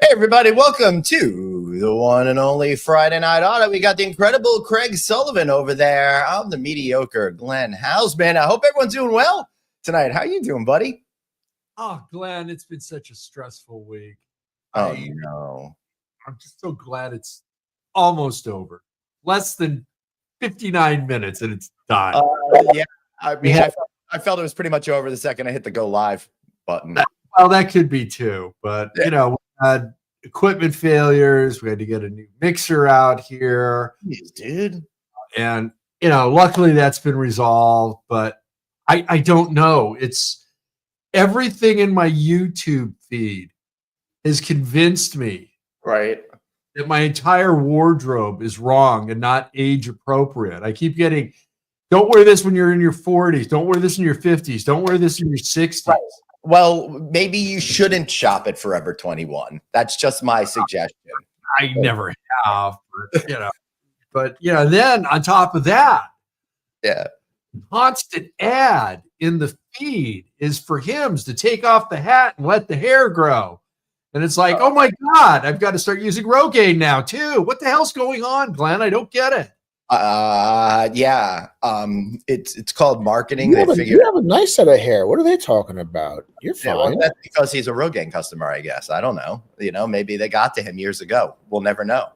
Hey everybody, welcome to the one and only Friday Night Audit. We got the incredible Craig Sullivan over there. I'm the mediocre Glenn Hausman. I hope everyone's doing well tonight. How you doing, buddy? Oh, Glenn, it's been such a stressful week. Oh no. I'm just so glad it's almost over. Less than 59 minutes and it's done. Yeah, I mean, I felt it was pretty much over the second I hit the go live button. Well, that could be too, but Yeah. you know, we had equipment failures. We had to get a new mixer out here. Jeez, dude. And you know, luckily that's been resolved, but I don't know. It's everything in my YouTube feed has convinced me Right. that my entire wardrobe is wrong and not age appropriate. I keep getting, don't wear this when you're in your 40s. Don't wear this in your 50s. Don't wear this in your 60s. Right. Well, maybe you shouldn't shop at Forever 21. That's just my suggestion. I never have, but you know. But you know, then on top of that, Yeah. constant ad in the feed is for Hims to take off the hat and let the hair grow. And it's like, oh my God, I've got to start using Rogaine now too. What the hell's going on, Glenn? I don't get it. Yeah. It's called marketing. You have a nice set of hair. What are they talking about? You're fine. Yeah, well, that's because he's a Rogaine customer, I guess. I don't know. You know, maybe they got to him years ago. We'll never know.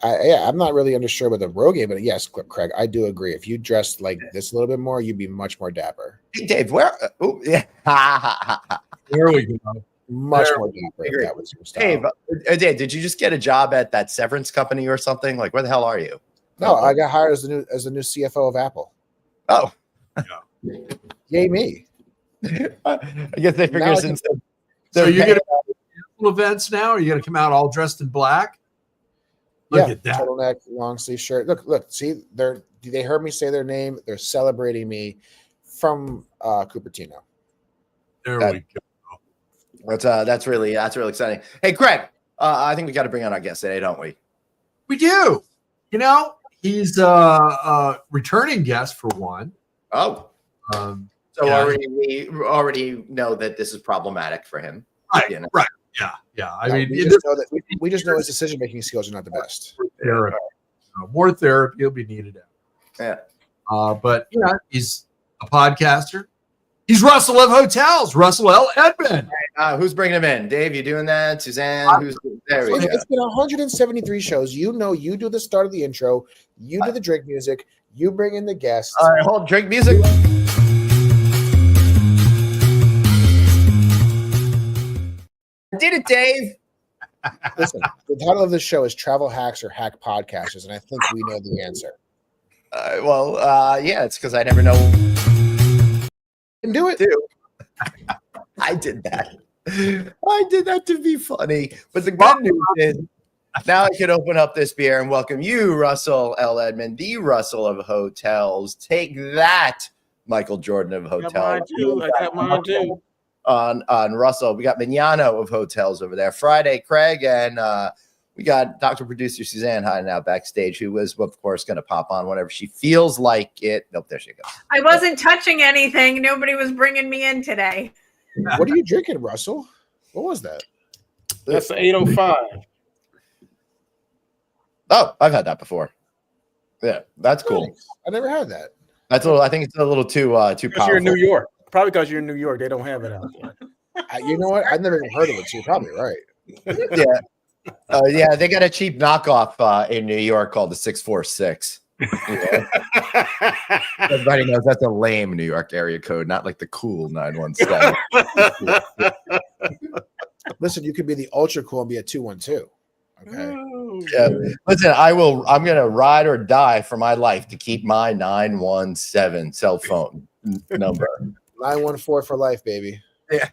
I'm not really unsure with the Rogaine, but yes, Craig, I do agree. If you dressed like this a little bit more, you'd be much more dapper. Hey, Dave, where? Yeah. There we go. Much more dapper if that was your style. Dave, Dave, did you just get a job at that severance company or something? Like, where the hell are you? No, I got hired as the new CFO of Apple. Oh. Yay me. I guess they figure since So you're going to do events now? Are you going to come out all dressed in black? Look at that. Turtleneck, long sleeve shirt. Look, see, they heard me say their name. They're celebrating me from Cupertino. There we go. That's really exciting. Hey, Craig, I think we got to bring on our guest today, don't we? We do. You know, he's a returning guest for one. Oh. So yeah. we already know that this is problematic for him. Right, you know? right. Yeah. I mean, we just know his decision-making skills are not the best. Therapy. More therapy will be needed. Yeah. But you know, he's a podcaster. He's Russell of Hotels, Russell L. Edmond. Who's bringing him in? Dave, you doing that? Suzanne? There we go. It's been 173 shows. You know, you do the start of the intro. You do the drink music. You bring in the guests. All right, hold drink music. Did it, Dave? Listen, the title of this show is Travel Hacks or Hack Podcasters, and I think we know the answer. Yeah, it's because I never know. And do it. Too. I did that. I did that to be funny. But the good news is now I can open up this beer and welcome you, Russell L. Edmond, the Russell of Hotels. Take that, Michael Jordan of Hotels. I got mine too. On Russell. We got Mignano of Hotels over there. Friday, Craig, and we got Dr. Producer Suzanne hiding out backstage, who was, of course, going to pop on whenever she feels like it. Nope, there she goes. I wasn't touching anything. Nobody was bringing me in today. What are you drinking, Russell? What was that? That's 805. Oh, I've had that before. Yeah, that's cool. Thanks. I never had that. That's a little. I think it's a little too Because powerful. you're in New York. Probably because you're in New York. They don't have it out there. You know what? I've never even heard of it, so you're probably right. Yeah. Yeah, they got a cheap knockoff in New York called the 646. Everybody knows that's a lame New York area code, not like the cool 917. Listen, you could be the ultra cool and be a 212. Okay. Yeah. Listen, I'm gonna ride or die for my life to keep my 917 cell phone number. 914 for life, baby. Yeah.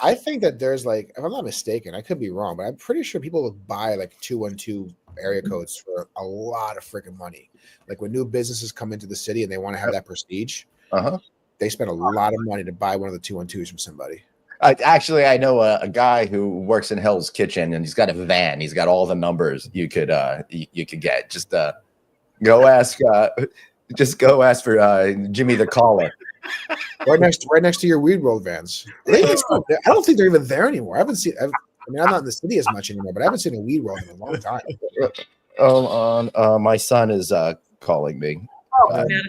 I think that there's like, if I'm not mistaken, I could be wrong, but I'm pretty sure people will buy like 212 area codes for a lot of freaking money. Like when new businesses come into the city and they want to have that prestige, they spend a lot of money to buy one of the 212s from somebody. I know a guy who works in Hell's Kitchen, and he's got a van. He's got all the numbers you could get. Just go ask for Jimmy the Caller. Right next to your Weed World vans. I don't think they're even there anymore. I mean, I'm not in the city as much anymore, but I haven't seen a Weed World in a long time. My son is calling me.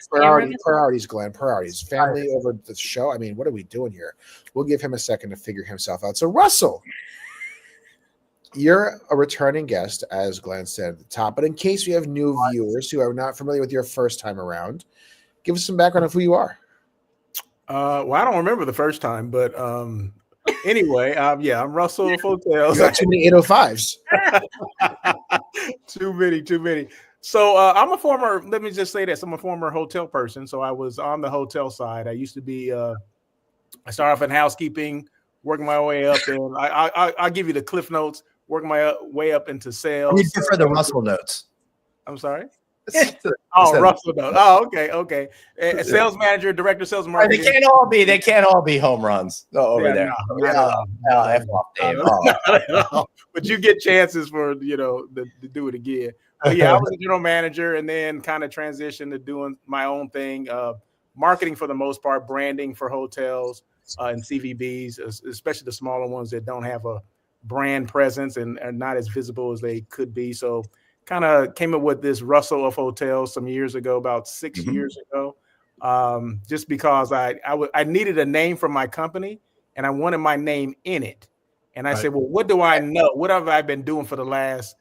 Priorities, Glenn. Priorities. Family over the show. I mean, what are we doing here? We'll give him a second to figure himself out. So, Russell, you're a returning guest, as Glenn said at the top. But in case we have new viewers who are not familiar with your first time around, give us some background of who you are. Well, I don't remember the first time, but anyway, I'm Russell of Hotels. You got too many 805s. Too many. So I'm a former, let me just say this, I'm a former hotel person. So I was on the hotel side. I used to be, I started off in housekeeping, working my way up, and I'll give you the Cliff Notes, working my way up into sales. We prefer the Russell notes. I'm sorry? Russell notes. Oh, okay. Sales manager, director, sales marketing. They can't all be home runs over there. But you get chances for to do it again. But yeah, I was a general manager, and then kind of transitioned to doing my own thing, marketing for the most part, branding for hotels and CVBs, especially the smaller ones that don't have a brand presence and are not as visible as they could be. So kind of came up with this Russell of Hotels some years ago, about 6 years ago, just because I needed a name for my company, and I wanted my name in it. And I said, well, what do I know? What have I been doing for the last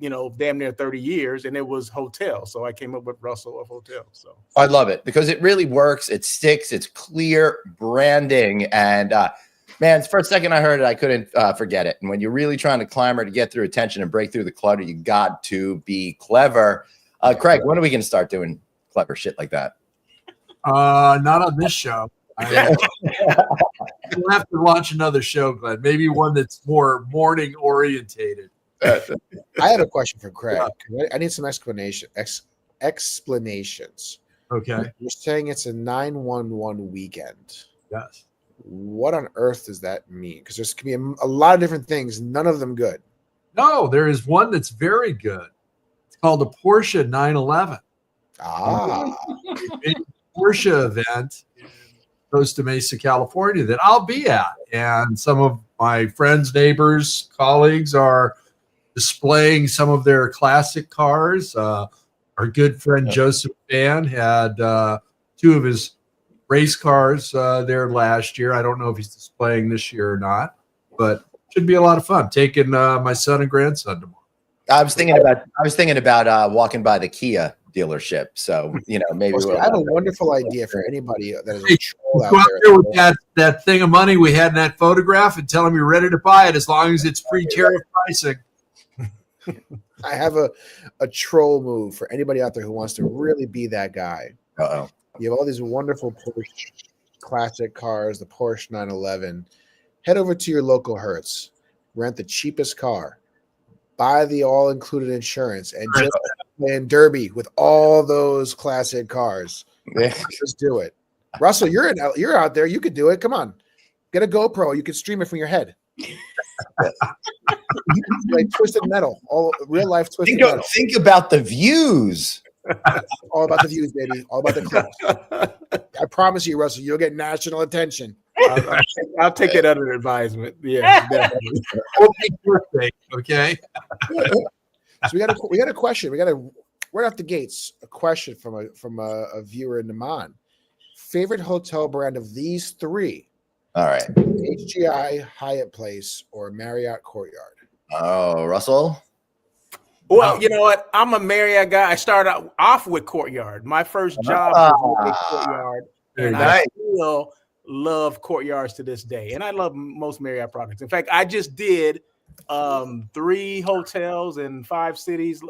damn near 30 years, and it was hotel. So I came up with Russell of Hotels. So I love it because it really works. It sticks. It's clear branding. And man, for a second I heard it, I couldn't forget it. And when you're really trying to climber to get through attention and break through the clutter, you got to be clever. Craig, when are we going to start doing clever shit like that? Not on this show. We'll have to launch another show, Glenn. Maybe one that's more morning orientated. I have a question for Craig. I need some explanations. Okay. You're saying it's a 9/11 weekend. Yes. What on earth does that mean? Because there's can be a lot of different things, none of them good. No, there is one that's very good. It's called a Porsche 911. A Porsche event in Costa Mesa, California that I'll be at. And some of my friends, neighbors, colleagues are displaying some of their classic cars. Our good friend Joseph Van had two of his race cars there last year. I don't know if he's displaying this year or not, but should be a lot of fun. Taking my son and grandson tomorrow. I was thinking about walking by the Kia dealership. So maybe I have a wonderful idea for anybody that is a troll out Go out there. there with that thing of money we had in that photograph and tell them you're ready to buy it as long as it's pre-tariff pricing. I have a troll move for anybody out there who wants to really be that guy. Uh-oh. You have all these wonderful Porsche classic cars, the Porsche 911. Head over to your local Hertz, rent the cheapest car, buy the all-included insurance, and just play in Derby with all those classic cars. Just do it. Russell, you're out there. You could do it. Come on. Get a GoPro. You can stream it from your head. Like Twisted Metal, all real life Twisted Metal. Think about the views. All about the views, baby. All about the clips. I promise you, Russell, you'll get national attention. I'll take it under advisement. Yeah, definitely. Okay. So we got a question. We got right off the gates a question from a viewer in Edmond. Favorite hotel brand of these three? All right. HGI, Hyatt Place, or Marriott Courtyard? Oh, Russell. Well, you know what? I'm a Marriott guy. I started off with Courtyard. My first job was with Courtyard, and I still love Courtyards to this day. And I love most Marriott products. In fact, I just did 3 hotels in 5 cities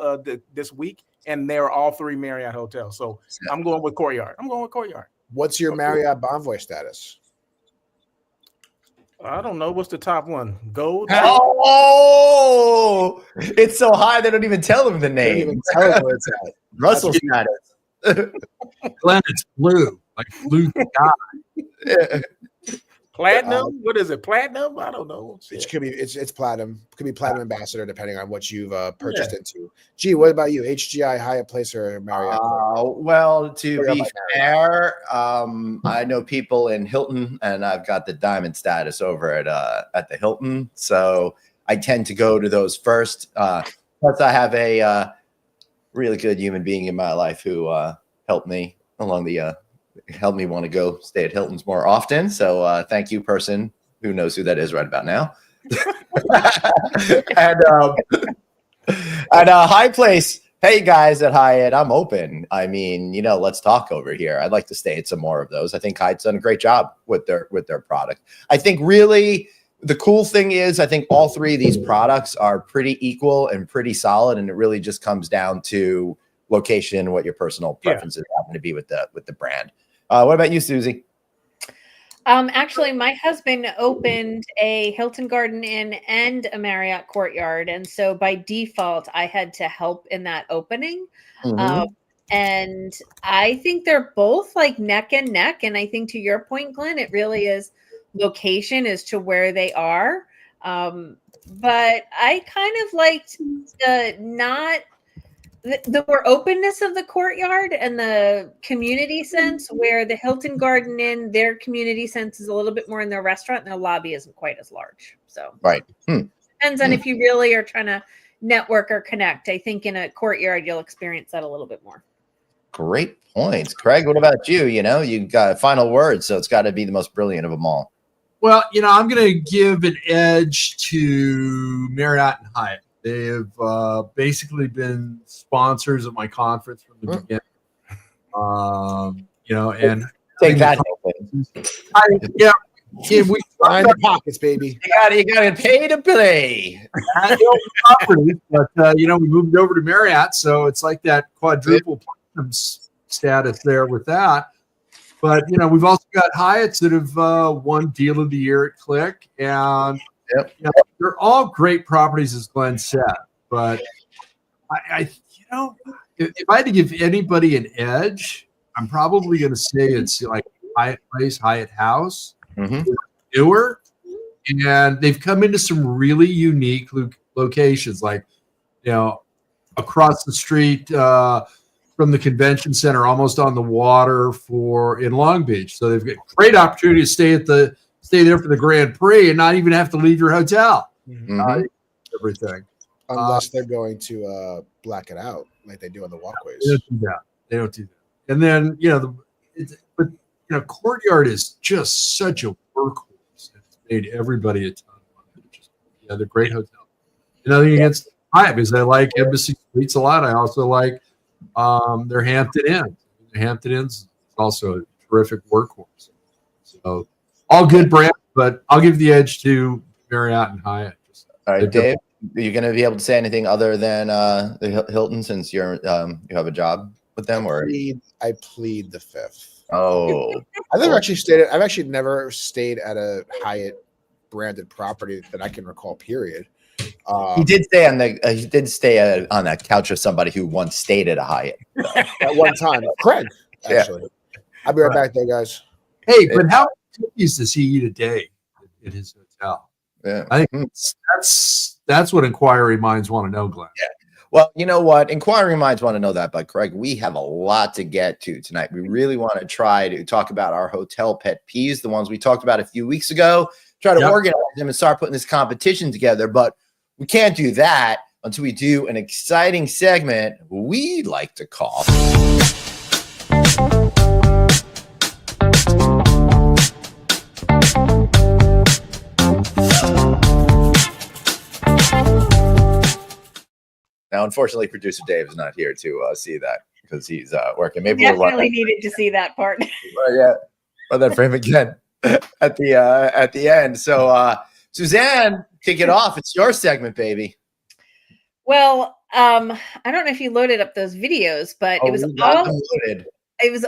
this week, and they're all 3 Marriott hotels. So I'm going with Courtyard. What's your Marriott Bonvoy status? I don't know. What's the top one? Gold? Oh, it's so high they don't even tell him the name. They don't even tell him where it's at. Russell's status. Glenn, it's blue, like blue sky. Platinum? What is it? Platinum? I don't know. It could be it's platinum. It could be platinum ambassador depending on what you've purchased into. Gee, what about you? HGI, Hyatt Place, or Marriott? Well, to be fair, I know people in Hilton, and I've got the diamond status over at the Hilton, so I tend to go to those first. Plus, I have a really good human being in my life who helped me along the. Helped me want to go stay at Hilton's more often. So thank you, person who knows who that is right about now. and High Place. Hey guys at Hyatt, I'm open. I mean, let's talk over here. I'd like to stay at some more of those. I think Hyatt's done a great job with their product. I think really the cool thing is I think all three of these products are pretty equal and pretty solid, and it really just comes down to location, what your personal preferences happen to be with the brand. What about you, Susie? Actually, my husband opened a Hilton Garden Inn and a Marriott Courtyard, and so by default, I had to help in that opening. And I think they're both like neck and neck. And I think to your point, Glenn, it really is location as to where they are. But I kind of liked the more openness of the Courtyard and the community sense, where the Hilton Garden Inn, their community sense is a little bit more in their restaurant, and their lobby isn't quite as large. So depends on if you really are trying to network or connect. I think in a Courtyard, you'll experience that a little bit more. Great points. Craig, what about you? You got a final word, so it's got to be the most brilliant of them all. Well, I'm going to give an edge to Marriott and Hyatt. They have basically been sponsors of my conference from the beginning. And take that. We find the pockets, baby. You got to pay to play. But we moved over to Marriott, so it's like that quadruple platinum status there with that. But we've also got Hyatts that have won Deal of the Year at Click, and they're all great properties, as Glenn said. But if I had to give anybody an edge, I'm probably going to say it's like Hyatt Place, Hyatt House, newer, and they've come into some really unique locations, like across the street from the convention center, almost on the water in Long Beach. So they've got great opportunity to stay there for the Grand Prix and not even have to leave your hotel. Everything. Unless they're going to black it out like they do on the walkways. They don't do that. And then, Courtyard is just such a workhorse. It's made everybody a ton of money. They're great hotels. Nothing against Hyatt, because I like Embassy Suites a lot. I also like their Hampton Inn. The Hampton Inn's is also a terrific workhorse. So all good brands, but I'll give the edge to Marriott and Hyatt. All right, Dave, are you going to be able to say anything other than the Hilton, since you have a job with them? I plead the fifth. Oh, I've actually never stayed at a Hyatt branded property that I can recall. Period. He did stay on that couch with somebody who once stayed at a Hyatt at one time. Craig, actually. I'll be right back there, guys. Hey, but how many cookies does he eat a day at his hotel? Yeah, I think that's what inquiry minds want to know, Glenn. Yeah. Well, you know what? Inquiry minds want to know that, but Craig, we have a lot to get to tonight. We really want to try to talk about our hotel pet peeves, the ones we talked about a few weeks ago, try to organize them and start putting this competition together. But we can't do that until we do an exciting segment we like to call Now, unfortunately, producer Dave is not here to see that because he's working. Maybe we'll definitely needed to see that part. Run that frame again at the end. So, Suzanne, kick it off. It's your segment, baby. Well, I don't know if you loaded up those videos, but it was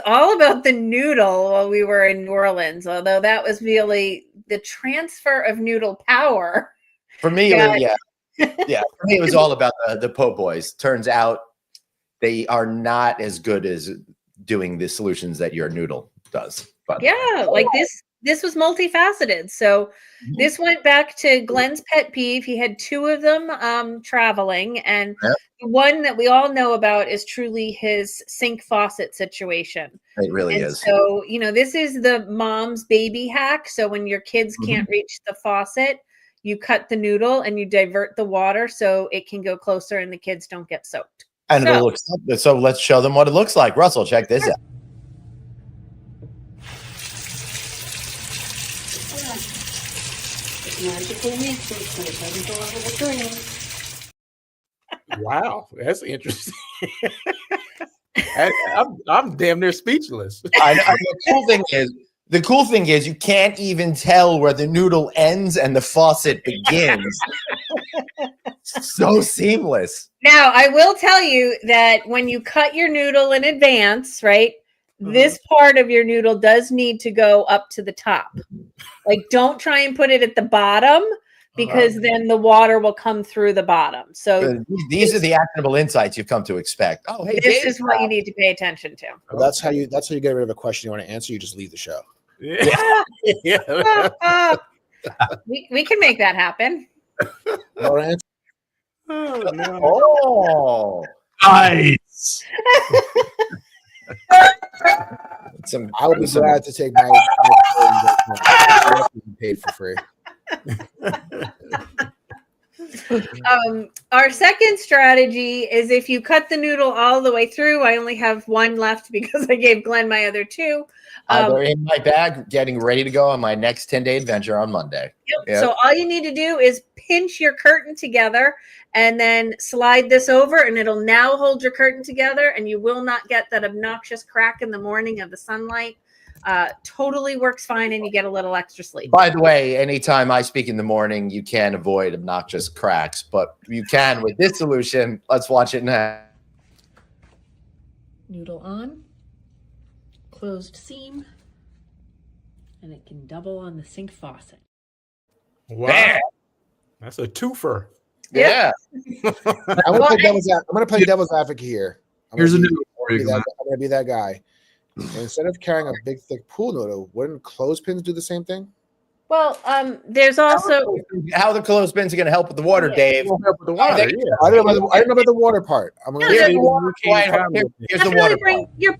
all about the noodle while we were in New Orleans. Although that was really the transfer of noodle power. For me, for me, it was all about the po' boys. Turns out they are not as good as doing the solutions that your noodle does. But like this was multifaceted. So this went back to Glenn's pet peeve. He had 2 of them traveling, and the one that we all know about is truly his sink faucet situation. It really is. So, this is the mom's baby hack. So when your kids can't reach the faucet, you cut the noodle and you divert the water so it can go closer and the kids don't get soaked. And it'll look so let's show them what it looks like. Russell, check this out. Wow, that's interesting. I'm damn near speechless. The cool thing is you can't even tell where the noodle ends and the faucet begins. So seamless. Now, I will tell you that when you cut your noodle in advance, right, this part of your noodle does need to go up to the top. Like, don't try and put it at the bottom, because then the water will come through the bottom. So these are the actionable insights you've come to to. Oh, hey, this is what you need to pay attention to. Well, that's how you get rid of a question you want to answer. You just leave the show. Yeah. We can make that happen. Oh, no. Oh, Nice. I would be glad to take my paid for free. Our second strategy is if you cut the noodle all the way through. I only have 1 left because I gave Glenn my other 2. they're in my bag, getting ready to go on my next 10-day adventure on Monday. Yep. So all you need to do is pinch your curtain together and then slide this over, and it'll now hold your curtain together, and you will not get that obnoxious crack in the morning of the sunlight. Totally works fine, and you get a little extra sleep. By the way, anytime I speak in the morning, you can avoid obnoxious cracks, but you can with this solution. Let's watch it now. Noodle on, closed seam, and it can double on the sink faucet. Wow. Bam! That's a twofer. Yeah. I'm going to play devil's advocate here. Here's a noodle for you. I'm going to be that guy. Instead of carrying a big, thick pool noodle, wouldn't clothespins do the same thing? Well, there's also How the clothespins are going to help with the water, Dave. Help with the water, I didn't know about the water part. I'm going Here's to the water. Here's the water. bring your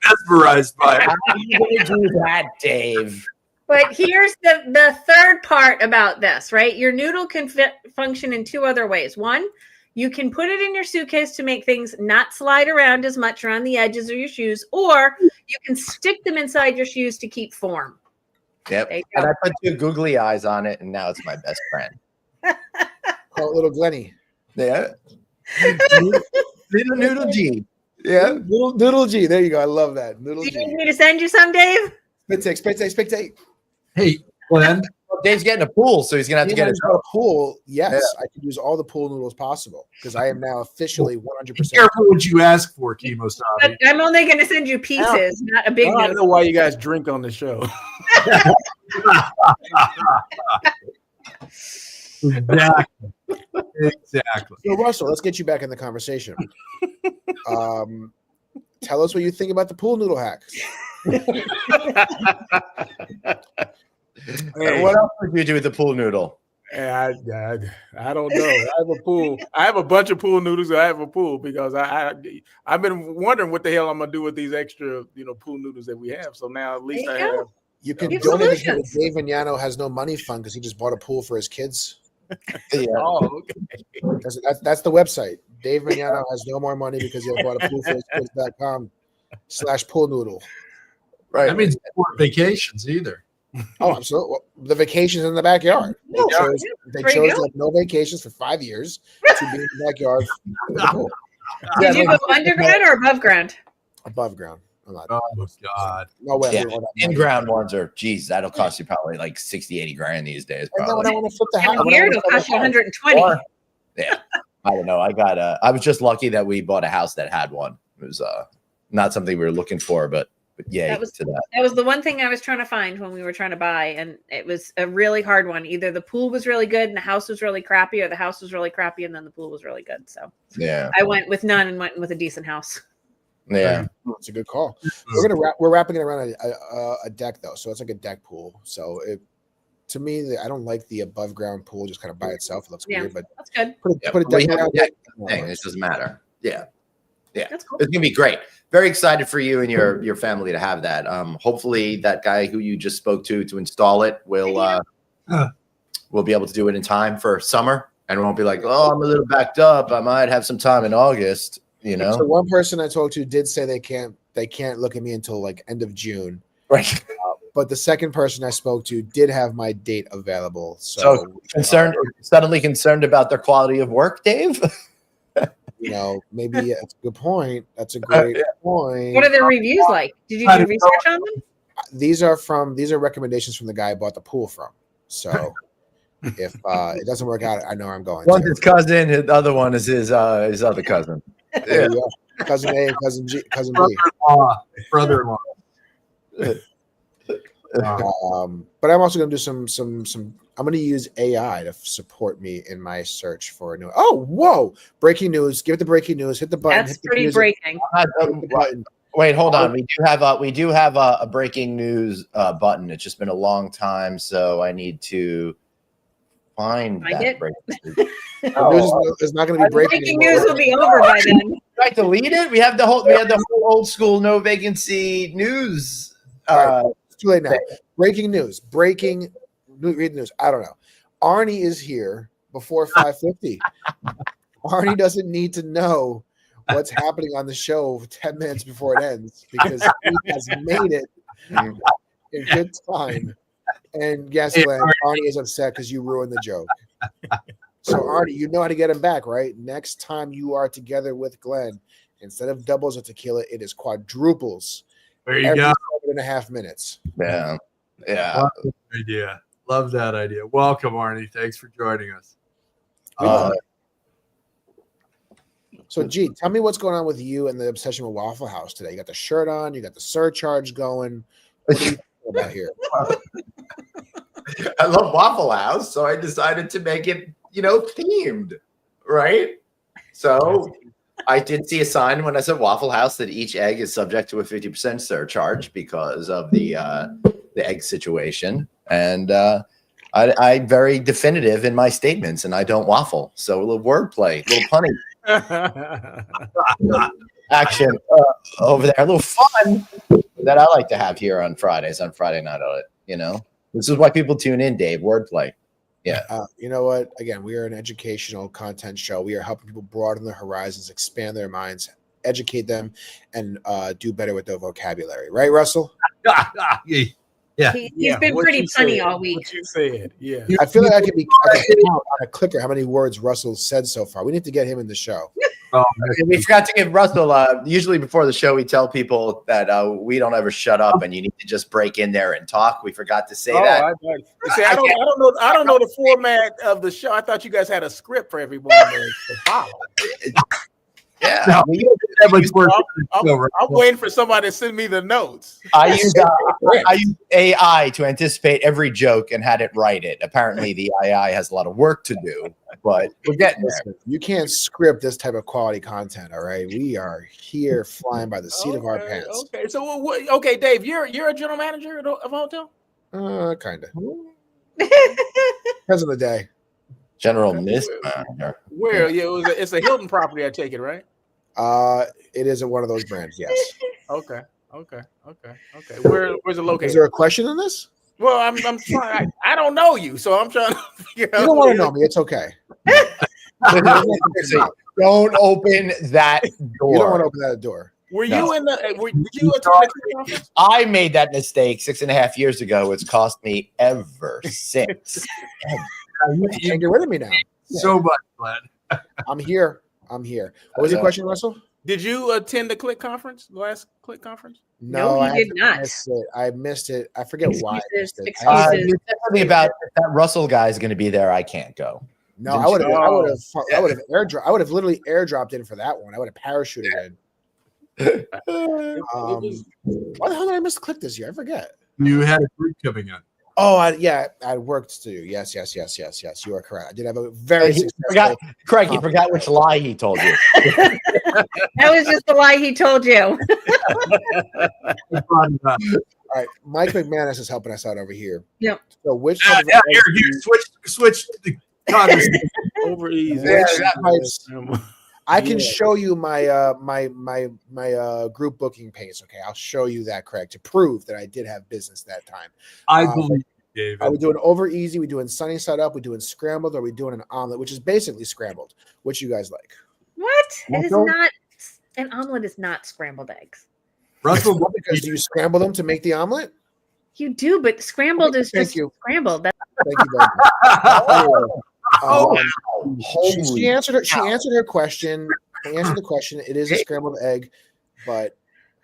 Mesmerized by it. How are you going to do that, Dave? But here's the third part about this, right? Your noodle can function in 2 other ways. One, you can put it in your suitcase to make things not slide around as much around the edges of your shoes, or you can stick them inside your shoes to keep form. Yep. And I put 2 googly eyes on it, and now it's my best friend. call it little Glenny. Yeah. Little Noodle G. Yeah. Noodle G. There you go. I love that. Noodle Do G. you need me to send you some, Dave? Spectate. Hey, Glenn. Dave's getting a pool, so he's gonna have to get his a pool. Yes, I could use all the pool noodles possible because I am now officially 100%. Be careful what you ask for, Chemo Sabi. I'm only going to send you pieces, not a big I don't know noodle. why you guys drink on the show. Exactly. So Russell, let's get you back in the conversation. Tell us what you think about the pool noodle hacks. Hey, what else would you do with the pool noodle? I don't know. I have a pool. I have a bunch of pool noodles. I have a pool because I've been wondering what the hell I'm gonna do with these extra, pool noodles that we have. So now at least I have. You can Give donate it to solutions. Dave Vignano has no money fund because he just bought a pool for his kids. Yeah. Oh, okay. That's the website. Dave Vignano has no more money because he bought a pool for his kids.com/pool noodle. Right. That means no vacations either. Oh, absolutely. Well, the vacations in the backyard. They chose There you to go. have no vacations for 5 years to be in the backyard with the pool. Did you go underground or above ground? Above ground. I'm not. Oh God. No way. Yeah. I'm doing all that money. In-ground ones are, geez, that'll cost you probably like 60, 80 grand these days. And then when I Probably. want to flip the house, Here it'll cost you 120. Or- yeah. I don't know. I was just lucky that we bought a house that had one. It was not something we were looking for, but But yay That was to that. That was the one thing I was trying to find when we were trying to buy, and it was a really hard one. Either the pool was really good and the house was really crappy, or the house was really crappy and then the pool was really good. So Yeah. I went with none and went with a decent house. Yeah. It's a good call. We're wrapping it around a deck though, so it's like a deck pool. So to me, I don't like the above ground pool just kind of by itself. It looks weird, but that's good. Put a deck around it. It doesn't matter. Yeah. Yeah. That's cool. It's gonna be great. Very excited for you and your family to have that. Hopefully that guy who you just spoke to install it will be able to do it in time for summer, and won't be like, oh, I'm a little backed up. I might have some time in August. You know. So one person I talked to did say they can't look at me until like end of June. Right. But the second person I spoke to did have my date available. So suddenly concerned about their quality of work, Dave. You know, maybe that's a good point. That's a great point. What are their reviews like? Did you do research on them? These are recommendations from the guy I bought the pool from. So if it doesn't work out, I know where I'm going. One's his cousin, the other one is his other cousin. Yeah. Cousin A, cousin G, cousin B. Brother-in-law. But I'm also going to do some. I'm going to use AI to support me in my search for a new. Oh, whoa! Breaking news! Give it the breaking news. Hit the button. That's pretty breaking. Wait, hold on. We do have a breaking news button. It's just been a long time, so I need to find that breaking news. It's not going to be breaking. Breaking news will be over by then. Should I delete it? We have the whole old school no vacancy news. It's too late now. Breaking news. Read the news. I don't know. Arnie is here before 5:50. Arnie doesn't need to know what's happening on the show 10 minutes before it ends because he has made it in good time. And guess what? Arnie is upset because you ruined the joke. So Arnie, you know how to get him back, right? Next time you are together with Glenn, instead of doubles of tequila, it is quadruples. There you go. 7.5 minutes. Yeah. Love that idea. Welcome, Arnie. Thanks for joining us. So, G, tell me what's going on with you and the obsession with Waffle House today. You got the shirt on, you got the surcharge going. What are you talking about here? I love Waffle House, so I decided to make it, themed, right? So I did see a sign when I said Waffle House that each egg is subject to a 50% surcharge because of the egg situation. And I'm very definitive in my statements, and I don't waffle. So a little wordplay, a little punny action over there, a little fun that I like to have here on Fridays, on Friday Night Audit. This is why people tune in, Dave. Wordplay. Yeah. You know what? Again, we are an educational content show. We are helping people broaden their horizons, expand their minds, educate them, and do better with their vocabulary. Right, Russell? Yeah. He's been pretty punny all week. What you said, yeah. I feel like I could count on a clicker how many words Russell said so far. We need to get him in the show. We forgot to give Russell. Usually before the show, we tell people that we don't ever shut up, and you need to just break in there and talk. We forgot to say that. I don't know the format of the show. I thought you guys had a script for everyone to follow. Yeah, I'm waiting for somebody to send me the notes. I use AI to anticipate every joke and had it write it. Apparently, the AI has a lot of work to do, but we're getting there. You can't script this type of quality content. All right, we are here flying by the seat of our pants. Okay, so Dave, you're a general manager of a hotel? Kind of. Depends on the day. General mismanager. Where? Yeah, it's a Hilton property, I take it, right? It is one of those brands, yes. Okay. Where's it located? Is there a question in this? Well, I'm trying. I don't know you, so I'm trying to figure out. You don't want to know me. It's okay. Don't open that door. You don't want to open that door. Did you attend the conference? I made that mistake 6.5 years ago. It's cost me ever since. You can't get rid of me now. So much, Glenn. I'm here. What was your question, Russell? Did you attend the Click conference, the last Click conference? No, he did not. I missed it. I forget why. You said something about that Russell guy is going to be there. I can't go. No, I would have literally airdropped in for that one. I would have parachuted in. Why the hell did I misclick this year? I forget. You had a group coming in. Oh, I had work to do. Yes. You are correct. I did have a very successful. Craig, you forgot which lie he told you. That was just the lie he told you. All right, Mike McManus is helping us out over here. Yep. So which Here, switch the conversation. Over easy. I can show you my my group booking page. Okay, I'll show you that, Craig, to prove that I did have business that time. I believe you, David. Are we doing over easy? We doing sunny side up? We doing scrambled? Or are we doing an omelet, which is basically scrambled? Which you guys like? What? It is not. An omelet is not scrambled eggs. Russell, Because do you scramble them to make the omelet? You do, but scrambled is Thank just you. scrambled. That's Thank you very much. Holy She answered her. She answered her question. She answered the question. It is a scrambled egg, but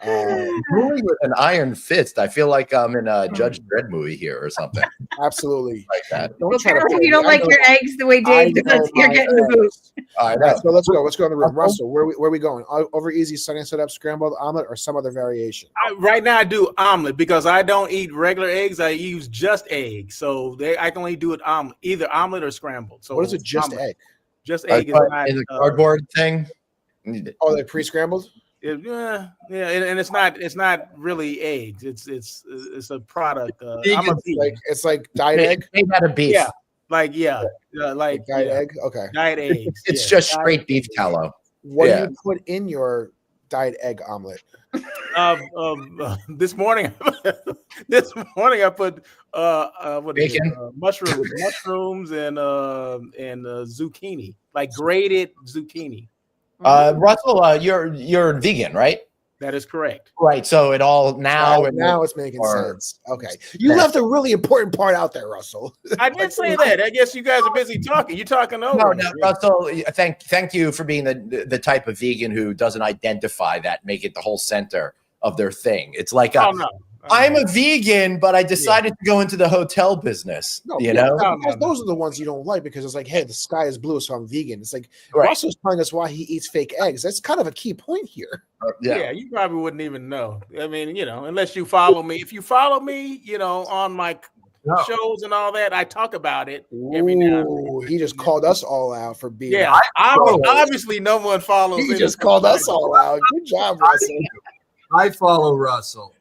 ruling with an iron fist. I feel like I'm in a Judge Dredd movie here or something absolutely. like that. Don't try to careful play you me. don't I like know your that. eggs the way I Dave know does. You're my getting the boot. eggs. All right, so let's go. Let's go in the room. Russell, where are we going? Over easy, sunny side up, scrambled omelet, or some other variation? Right now, I do omelet because I don't eat regular eggs. I use just eggs, so I can only do it either omelet or scrambled. So What is it? Just omelet. egg? Just egg is not in the cardboard thing. Oh, they're pre-scrambled. Yeah, and it's not really eggs. It's a product. I'm a vegan. It's like dyed egg. Made out of beef. Yeah, like Dyed egg. Okay. dyed eggs. It's Yeah, just straight beef tallow. What Yeah. do you put in your dyed egg omelet? This morning I put what is Bacon? it? Mushrooms and zucchini, like grated zucchini. Russell, you're vegan, right? That is correct. Right. So it all now Now it's making or- sense. Okay, you left a really important part out there, Russell. I did say that. I guess you guys are busy talking. You're talking over. No, me. Russell. Thank you for being the type of vegan who doesn't identify that, make it the whole center of their thing. It's like Oh no. I'm a vegan, but I decided to go into the hotel business. No, you yeah, know, because those are the ones you don't like because it's like, hey, the sky is blue, so I'm vegan. It's like Right. Russell's telling us why he eats fake eggs. That's kind of a key point here. Yeah, you probably wouldn't even know. I mean, unless you follow me. If you follow me, on my shows and all that, I talk about it every now and then. Ooh, he just called us all out for being. Yeah, obviously no one follows. He any just of called my us all out. Good job, Russell. I follow Russell.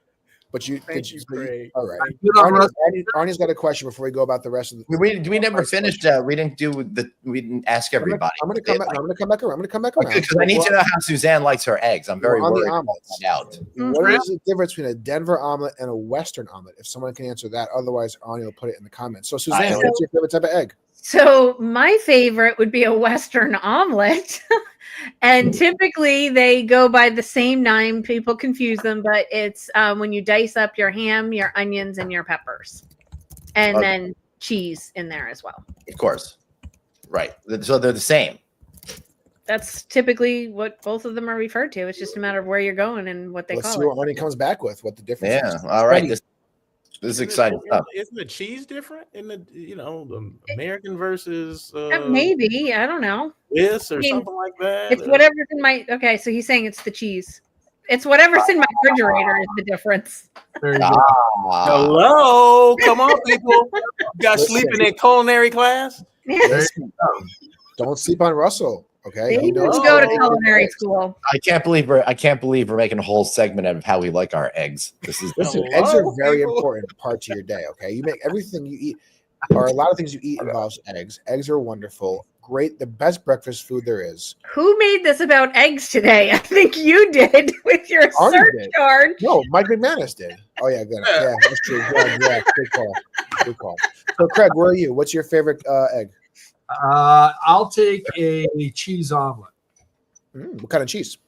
But you, Thank you, Craig. all right. Good on Russell. Arnie's got a question before we go about the rest of the. we never finished. We didn't ask everybody. I'm going to come back. I'm going to come back around. I'm going to come back around. Because I need to know how Suzanne likes her eggs. I'm very We're on the worried about omelets. that out. What is the difference between a Denver omelet and a Western omelet? If someone can answer that, otherwise Arnie will put it in the comments. So Suzanne, know. what's your favorite type of egg? So my favorite would be a Western omelet. And typically they go by the same name. People confuse them, but it's when you dice up your ham, your onions, and your peppers. And then cheese in there as well. Of course. Right. So they're the same. That's typically what both of them are referred to. It's just a matter of where you're going and what they Let's see call what Arnie comes back with. What the difference Yeah. is. All right. This is exciting stuff. Isn't the cheese different in the the American versus it. Maybe. I don't know. this or I mean, something like that? It's whatever's in my okay, so he's saying it's the cheese. It's whatever's in my refrigerator is the difference. There you go. Hello, come on, people. You got Listen. sleeping in culinary class? Listen, don't sleep on Russell. Okay. They He knows go to how to culinary make eggs. school. I can't believe we're making a whole segment of how we like our eggs. This is Listen, Hello, eggs are a very people. important part to your day. Okay, you make everything you eat, or a lot of things you eat involves eggs. Eggs are wonderful, great, the best breakfast food there is. Who made this about eggs today? I think you did with your Arnie search did. charge. No, Mike McManus did. Oh yeah, good. Yeah, that's true. Yeah, good call. Good call. So, Craig, where are you? What's your favorite egg? I'll take a cheese omelet. What kind of cheese?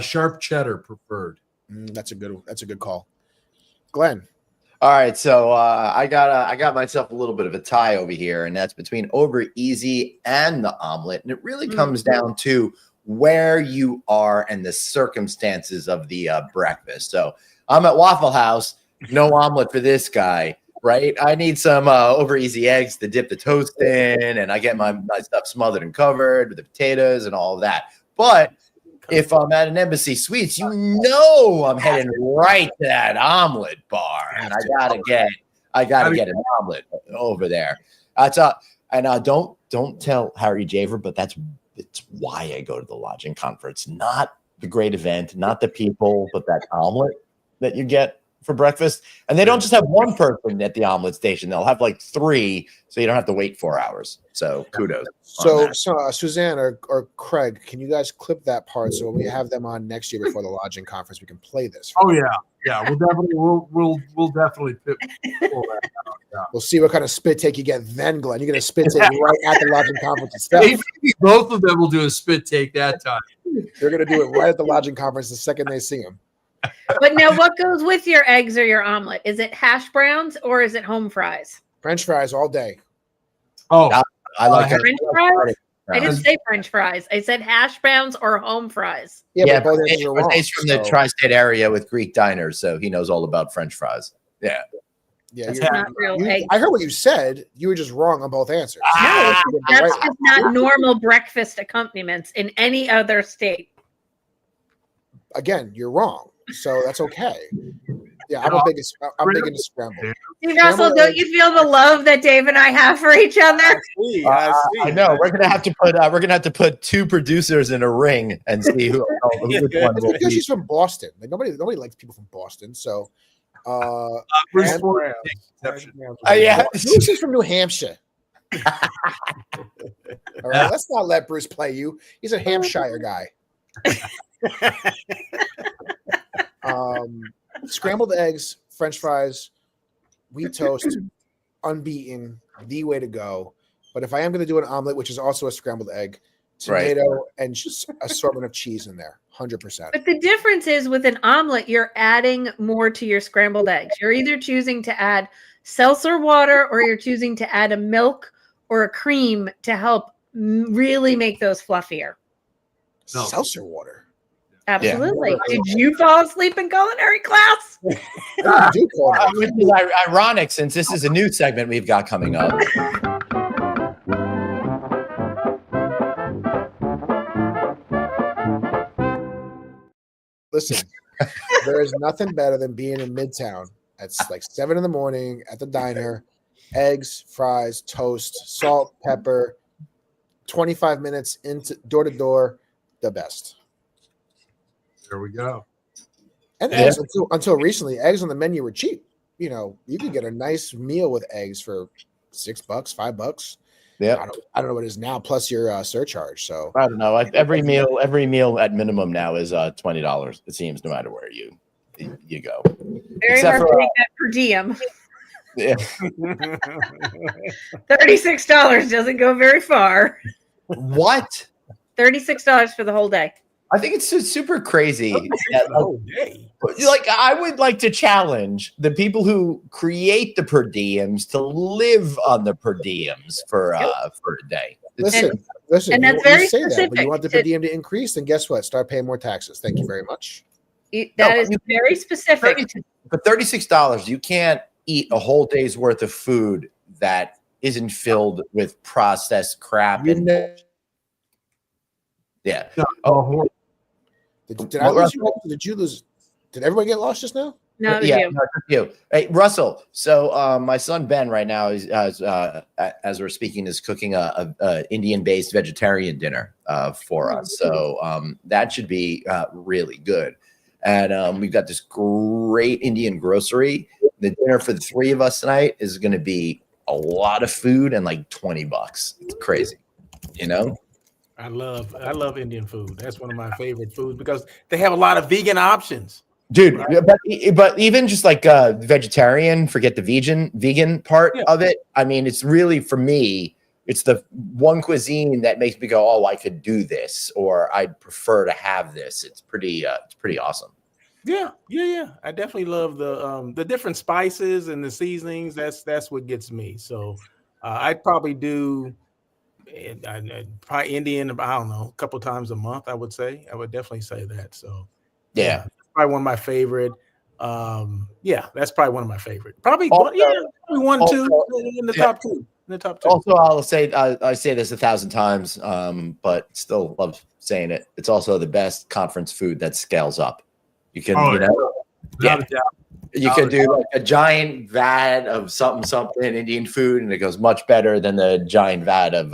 Sharp cheddar preferred. That's a good call. Glenn. all right. So I got myself a little bit of a tie over here, and that's between over easy and the omelet. And it really comes down to where you are and the circumstances of the breakfast. So I'm at Waffle House, no omelet for this guy. Right, I need some over easy eggs to dip the toast in, and I get my stuff smothered and covered with the potatoes and all of that. But if I'm at an Embassy Suites, you know I'm heading right to that omelet bar, and I gotta get an omelet over there. Don't tell Harry Javer, but it's why I go to the lodging conference. Not the great event, not the people, but that omelet that you get for breakfast. And they don't just have one person at the omelet station; they'll have like 3, so you don't have to wait 4 hours. So kudos. So Suzanne or Craig, can you guys clip that part so when we have them on next year before the lodging conference, we can play this? Oh yeah. We'll definitely pull that out. Yeah. We'll see what kind of spit take you get then, Glenn. You're gonna spit take right at the lodging conference itself. Maybe both of them will do a spit take that time. They're gonna do it right at the lodging conference the second they see him. But now, what goes with your eggs or your omelet? Is it hash browns or is it home fries? French fries all day. Oh, I like French fries. I didn't say French fries. I said hash browns or home fries. Yeah, but both answers are wrong. He's from the tri-state area with Greek diners, so he knows all about French fries. Yeah. That's not real eggs. I heard what you said. You were just wrong on both answers. No, that's just not normal breakfast accompaniments in any other state. Again, you're wrong. So that's okay. Yeah, I'm big into scramble. See, Russell, don't you feel the love that Dave and I have for each other? I know. We're gonna have to put 2 producers in a ring and see who. Which one will because she's from Boston. Like nobody likes people from Boston. So, Bruce is from New Hampshire. All right, let's not let Bruce play you. He's a Hampshire guy. Scrambled eggs, French fries, wheat toast, unbeaten, the way to go. But if I am going to do an omelet, which is also a scrambled egg, tomato and just assortment of cheese in there, 100%. But the difference is with an omelet, you're adding more to your scrambled eggs. You're either choosing to add seltzer water or you're choosing to add a milk or a cream to help really make those fluffier. No. Seltzer water. Absolutely. Yeah. Did you fall asleep in culinary class? Which is ironic since this is a new segment we've got coming up. Listen, there is nothing better than being in Midtown at like 7 a.m. at the diner, eggs, fries, toast, salt, pepper, 25 minutes into door to door, the best. There we go. And eggs until recently, eggs on the menu were cheap. You know, you could get a nice meal with eggs for $6, $5. Yeah, I don't know what it is now. Plus your surcharge. So I don't know. Every meal at minimum now is $20. It seems no matter where you go. Very hard to make that per diem. Yeah. $36 doesn't go very far. What? $36 for the whole day. I think it's super crazy. Like, I would like to challenge the people who create the per diems to live on the per diems for a day. Listen, and that's very say specific. That, but you want the per diem to increase, then guess what? Start paying more taxes. Thank you very much. That is very specific. For $36, you can't eat a whole day's worth of food that isn't filled with processed crap. Yeah. Oh, did I lose you? Did you lose? Did everybody get lost just now? No, you. Hey, Russell. So my son Ben right now is as we're speaking is cooking a Indian-based vegetarian dinner for us. So that should be really good. And we've got this great Indian grocery. The dinner for the 3 of us tonight is going to be a lot of food and like $20. It's crazy, you know. I love Indian food. That's one of my favorite foods because they have a lot of vegan options. Dude, right? but even just like vegetarian, forget the vegan part of it. I mean, it's really, for me, it's the one cuisine that makes me go, oh, I could do this, or I'd prefer to have this. It's pretty awesome. Yeah. I definitely love the different spices and the seasonings. That's what gets me. So I'd probably do probably Indian, I don't know, a couple times a month, I would say. I would definitely say that. So yeah. Probably one of my favorite. That's probably one of my favorite. Probably Probably 1, 2 in the top 2. In the top 2. Also, I'll say I say this 1,000 times, but still love saying it. It's also the best conference food that scales up. You can, Without a doubt. you can do like a giant vat of something Indian food, and it goes much better than the giant vat of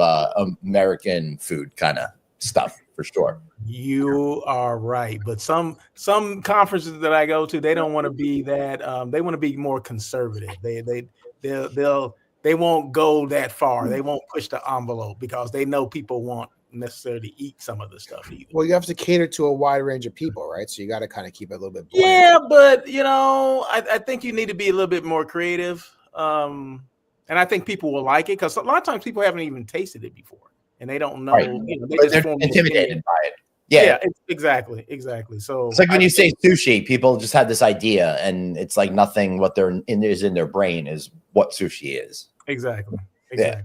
American food kind of stuff for sure. You are right, but some conferences that I go to, they don't want to be that. They want to be more conservative. They won't go that far. They won't push the envelope because they know people won't necessarily eat some of the stuff either. Well, you have to cater to a wide range of people, right? So you got to kind of keep it a little bit bland. Yeah, but I think you need to be a little bit more creative. And I think people will like it because a lot of times people haven't even tasted it before and they don't know. Right. They're intimidated by it. Yeah, exactly. So it's like when you say sushi, people just have this idea, and it's like nothing. What is in their brain is what sushi is. Exactly. Yeah.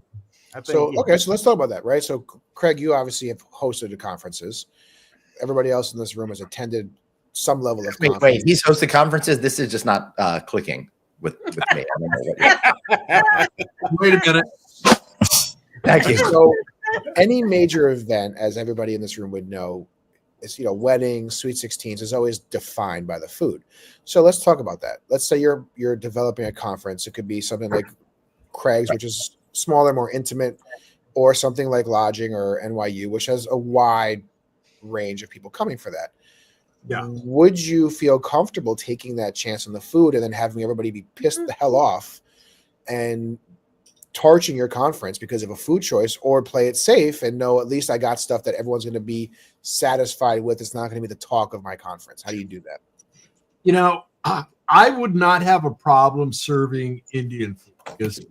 So let's talk about that, right? So, Craig, you obviously have hosted the conferences. Everybody else in this room has attended some level of conference. Wait, he's hosted conferences. This is just not clicking with me. I don't know what Wait a minute. Thank you. So, any major event, as everybody in this room would know, is weddings, sweet 16s is always defined by the food. So let's talk about that. Let's say you're developing a conference. It could be something like Craig's, which is smaller, more intimate, or something like Lodging or NYU, which has a wide range of people coming for that. Yeah. Would you feel comfortable taking that chance on the food and then having everybody be pissed the hell off and torching your conference because of a food choice, or play it safe and know at least I got stuff that everyone's going to be satisfied with? It's not going to be the talk of my conference. How do you do that? I would not have a problem serving Indian food because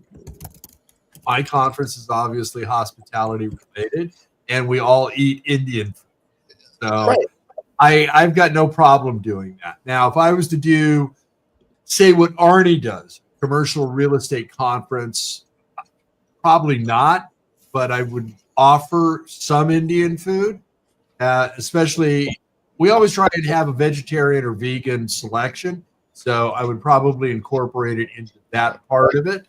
my conference is obviously hospitality related and we all eat Indian food. So I've got no problem doing that. Now, if I was to do, say, what Arnie does, commercial real estate conference, probably not, but I would offer some Indian food, especially we always try and have a vegetarian or vegan selection. So I would probably incorporate it into that part of it.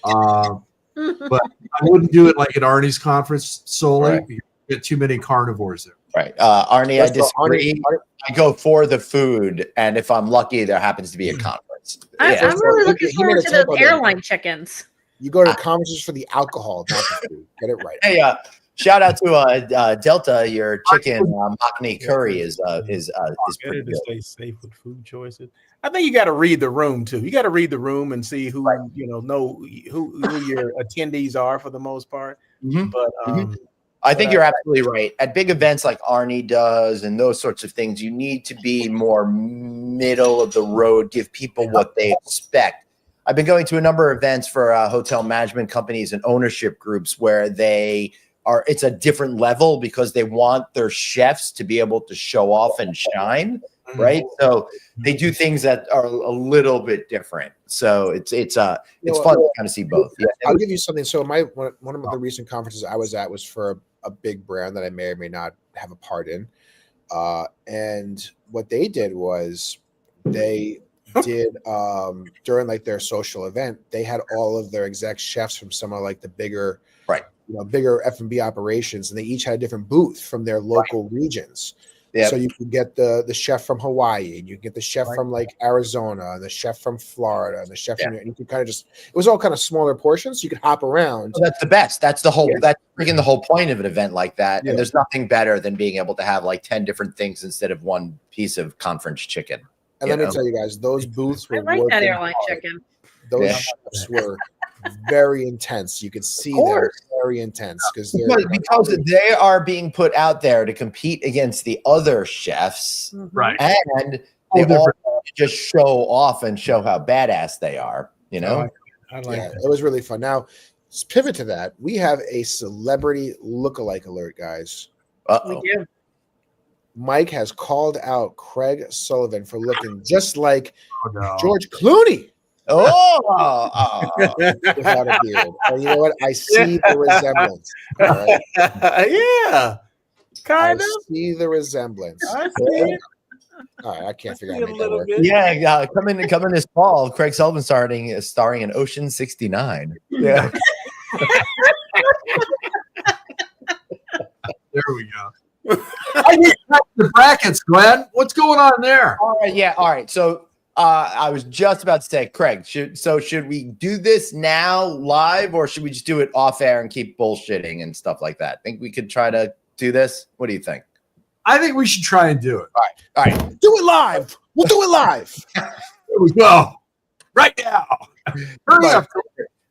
But I wouldn't do it like at Arnie's conference solely. Right. You get too many carnivores there. Right. Arnie, I disagree. Arnie, I go for the food, and if I'm lucky, there happens to be a conference. I'm really looking he made forward a to those typo there. airline chickens. You go to conferences for the alcohol, not the food. Get it right. Hey, shout out to Delta. Your chicken makhni curry is pretty better to good. stay safe with food choices. I think you got to read the room too. You got to read the room and see who know who your attendees are for the most part. Mm-hmm. But I think you're absolutely right. At big events like Arnie does and those sorts of things, you need to be more middle of the road, give people what they expect. I've been going to a number of events for hotel management companies and ownership groups where it's a different level because they want their chefs to be able to show off and shine, right? So they do things that are a little bit different. So it's fun to kind of see both. Yeah. I'll give you something. So one of the recent conferences I was at was for a big brand that I may or may not have a part in. And what they did was they did during like their social event, they had all of their exec chefs from some of like the bigger, bigger F&B operations, and they each had a different booth from their local regions. Yep. So you could get the chef from Hawaii, and you get the chef from like Arizona, and the chef from Florida, and the chef from, and you could kind of it was all kind of smaller portions. So you could hop around. Well, that's the best. That's the whole, that's freaking the whole point of an event like that. Yeah. And there's nothing better than being able to have like 10 different things instead of one piece of conference chicken. And let me tell you guys, those booths were I like that airline chicken. Those chefs were very intense. You could see they're very intense because they are being put out there to compete against the other chefs, right? And they all just show off and show how badass they are. I like that. It was really fun. Now, let's pivot to that. We have a celebrity lookalike alert, guys. Uh-oh. We do. Mike has called out Craig Sullivan for looking just like George Clooney. Without a beard. And you know what? I see the resemblance. Yeah, kind of. See the resemblance. I see it. All right, I can't figure out A how to make that little work. bit. Yeah, come in this fall. Craig Sullivan starring in Ocean 69. Yeah. There we go. I need the brackets, Glenn. What's going on there? All right, yeah, all right. So I was just about to say, Craig, should we do this now live, or should we just do it off air and keep bullshitting and stuff like that? Think we could try to do this? What do you think? I think we should try and do it. All right. Do it live. We'll do it live. Here we go. Right now. Hurry up.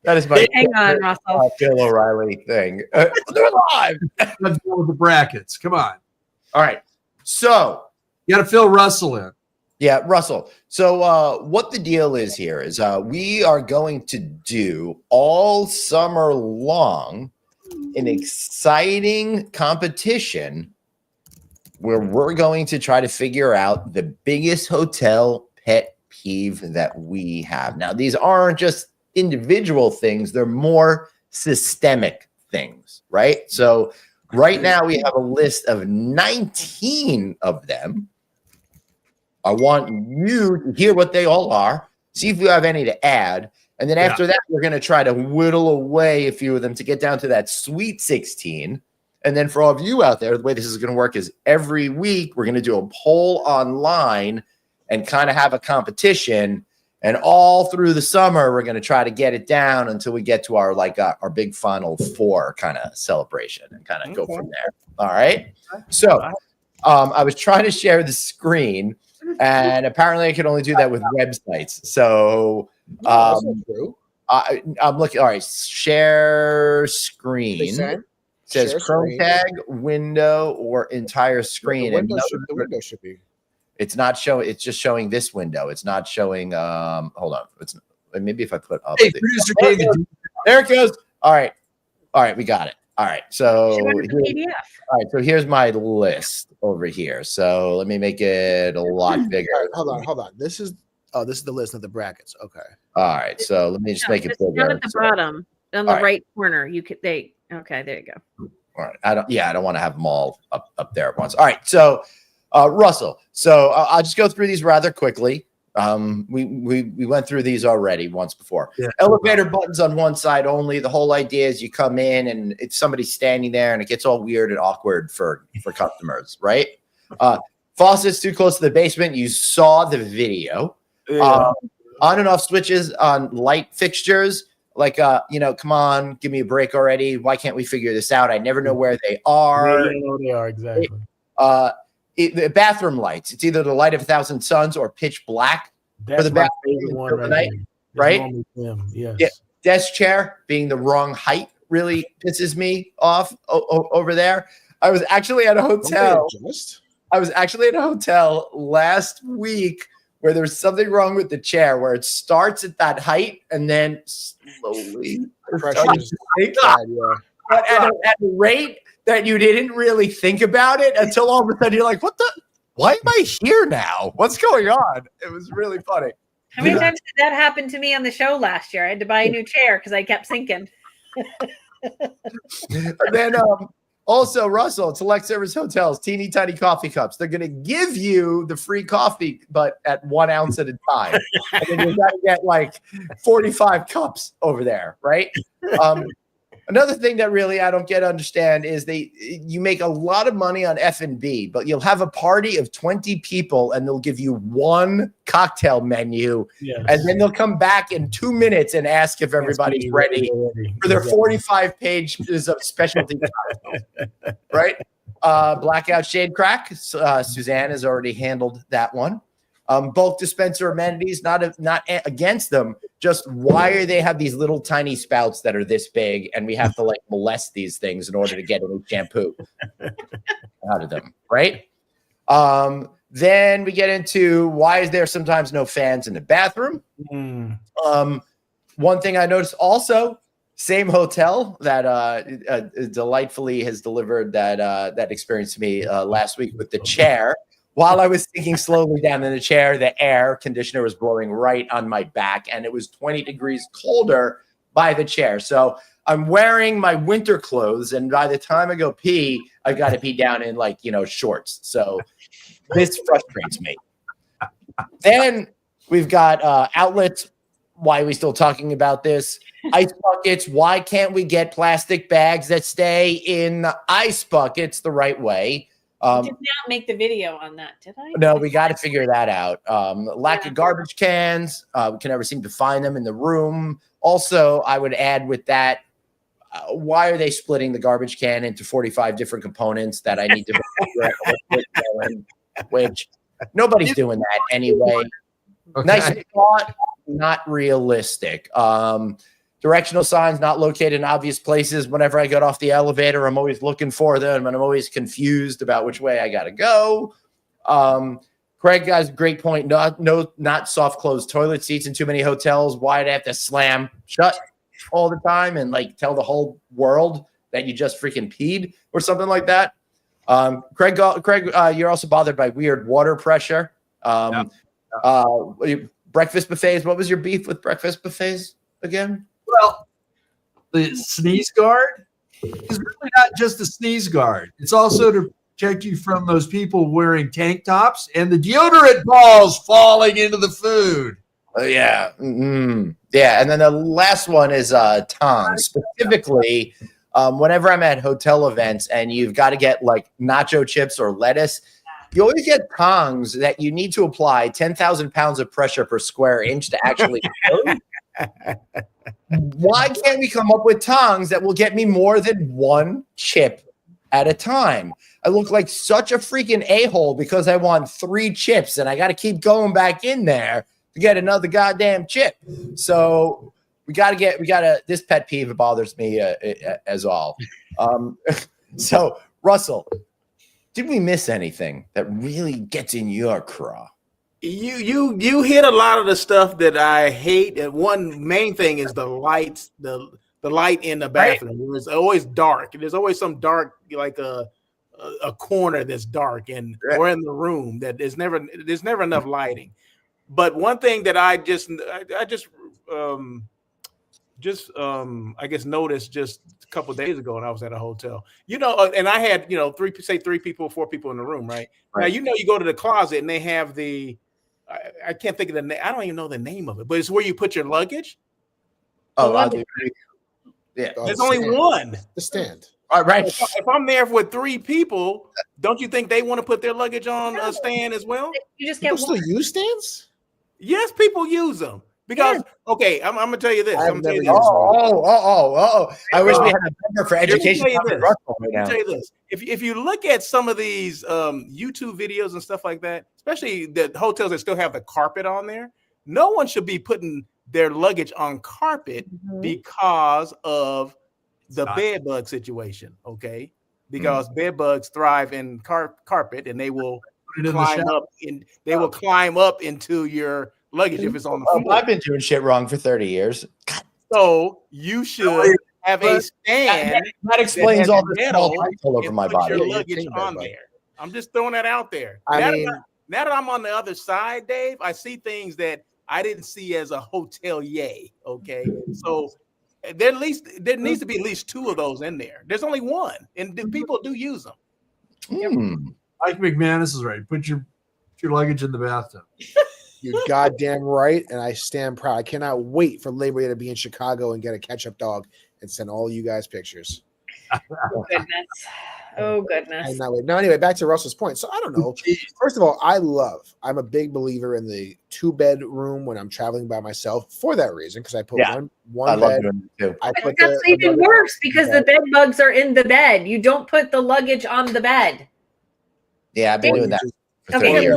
That is my Hang on, Russell. Bill O'Reilly thing. We'll do it live. Let's go with the brackets. Come on. All right. So You got to fill Russell in. yeah, Russell. So what the deal is here is we are going to do all summer long an exciting competition where we're going to try to figure out the biggest hotel pet peeve that we have. Now, these aren't just individual things, they're more systemic things, right? So right now we have a list of 19 of them. I want you to hear what they all are, see if you have any to add. And then after that, we're going to try to whittle away a few of them to get down to that sweet 16. And then for all of you out there, the way this is going to work is every week we're going to do a poll online and kind of have a competition. And all through the summer, we're going to try to get it down until we get to our our big Final Four kind of celebration and kind of go from there. All right. So I was trying to share the screen, and apparently I can only do that with websites. So That's not true. I'm looking. All right. Share screen. Sam? Says Share Chrome screen. tag, window, or entire screen. The And window should be. it's not showing. It's just showing this window. It's not showing. Hold on. It's maybe if I put up. Hey, producer David. There it goes. All right. We got it. All right. So Should have the here- PDF. all right. So here's my list over here. So let me make it a lot bigger. All right, hold on. This is the list of the brackets. Okay. All right. So let me just make it It's down bigger. at the bottom, on the All right. right corner. You could okay, there you go. All right. I don't want to have them all up there at once. All right. So Russell. So I'll just go through these rather quickly. We went through these already once before. Yeah. Elevator buttons on one side only. The whole idea is you come in and it's somebody standing there and it gets all weird and awkward for customers, right? Faucets too close to the basement. You saw the video. Yeah. On and off switches on light fixtures. Like, come on, give me a break already. Why can't we figure this out? I never know where they are. They are exactly. The bathroom lights. It's either the light of 1,000 suns or pitch black. That's the my back favorite for one the right night, there. It's right? normally them, yes. Yeah. Desk chair being the wrong height really pisses me off over there. I was actually at a hotel. I was actually at a hotel last week where there was something wrong with the chair, where it starts at that height and then slowly Pressures. but at a rate that you didn't really think about it until all of a sudden you're like, why am I here now? What's going on? It was really funny. How many times did that happen to me on the show last year? I had to buy a new chair because I kept sinking. And then also, Russell, at select service hotels, teeny tiny coffee cups. They're going to give you the free coffee, but at 1 ounce at a time. And then you got to get like 45 cups over there, right? Another thing that really I don't understand is you make a lot of money on F&B, but you'll have a party of 20 people and they'll give you one cocktail menu, Yes. and then they'll come back in 2 minutes and ask if everybody's ready for their 45 pages of specialty cocktails, right? Blackout shade crack. Suzanne has already handled that one. Bulk dispenser amenities, not against them. Just why they have these little tiny spouts that are this big, and we have to like molest these things in order to get any shampoo out of them, right? Then we get into why is there sometimes no fans in the bathroom? One thing I noticed also, same hotel that delightfully has delivered that experience to me last week with the chair. While I was sinking slowly down in the chair, the air conditioner was blowing right on my back, and it was 20 degrees colder by the chair. So I'm wearing my winter clothes, and by the time I go pee, I've got to pee down in shorts. So This frustrates me. Then we've got outlets. Why are we still talking about this? Ice buckets. Why can't we get plastic bags that stay in the ice buckets the right way? I did not make the video on that, did I? No, we got to figure that out. Lack of garbage cans. We can never seem to find them in the room. Also, I would add with that, why are they splitting the garbage can into 45 different components that I need to which nobody's doing that anyway. Okay. Nice thought, not realistic. Directional signs not located in obvious places. Whenever I get off the elevator, I'm always looking for them, and I'm always confused about which way I got to go. Craig has a great point. Not soft closed toilet seats in too many hotels. Why'd I have to slam shut all the time and like tell the whole world that you just freaking peed or something like that? Craig, you're also bothered by weird water pressure. Breakfast buffets. What was your beef with breakfast buffets again? Well, the sneeze guard is really not just a sneeze guard. It's also to protect you from those people wearing tank tops and the deodorant balls falling into the food. Yeah. Mm-hmm. Yeah. And then the last one is tongs. Specifically, whenever I'm at hotel events and you've got to get like nacho chips or lettuce, you always get tongs that you need to apply 10,000 pounds of pressure per square inch to actually Why can't we come up with tongs that will get me more than one chip at a time? I look like such a freaking a-hole because I want 3 chips and I got to keep going back in there to get another goddamn chip. So this pet peeve bothers me as all. So Russell, did we miss anything that really gets in your craw? You hit a lot of the stuff that I hate. And one main thing is the lights, the light in the bathroom. Right. It's always dark. There's always some dark, like a corner that's dark or in the room that there's never enough lighting. But one thing that I guess noticed just a couple of days ago when I was at a hotel, and I had, 3 people, 4 people in the room, right? Now, you go to the closet and they have I can't think of the name. I don't even know the name of it, but it's where you put your luggage. Yeah. There's only one. The stand. All right. If I'm there with 3 people, don't you think they want to put their luggage on a stand as well? You just People get still use stands? Yes, people use them. Because I'm gonna tell you this. I've never used I wish we had a number for education. Let me tell you this. If you look at some of these YouTube videos and stuff like that, especially the hotels that still have the carpet on there, no one should be putting their luggage on carpet because of the bed bug situation. Okay, because bed bugs thrive in carpet and they will climb up into your luggage if it's on the floor. I've been doing shit wrong for 30 years. So you should have a stand that explains all the small bites all over my body. Your luggage on there. I'm just throwing that out there. Now that I'm on the other side, Dave, I see things that I didn't see as a hotelier. Okay, so there needs to be at least 2 of those in there. There's only one, and people do use them. Mike McManus is right. Put your luggage in the bathtub. You're goddamn right, and I stand proud. I cannot wait for Labor Day to be in Chicago and get a ketchup dog and send all you guys pictures. Oh goodness. No, anyway, back to Russell's point. So I don't know. First of all, I'm a big believer in the 2-bed room when I'm traveling by myself for that reason, because I put one bed. That's even worse because the bed bugs are in the bed. You don't put the luggage on the bed. Yeah, I've been doing that. Okay.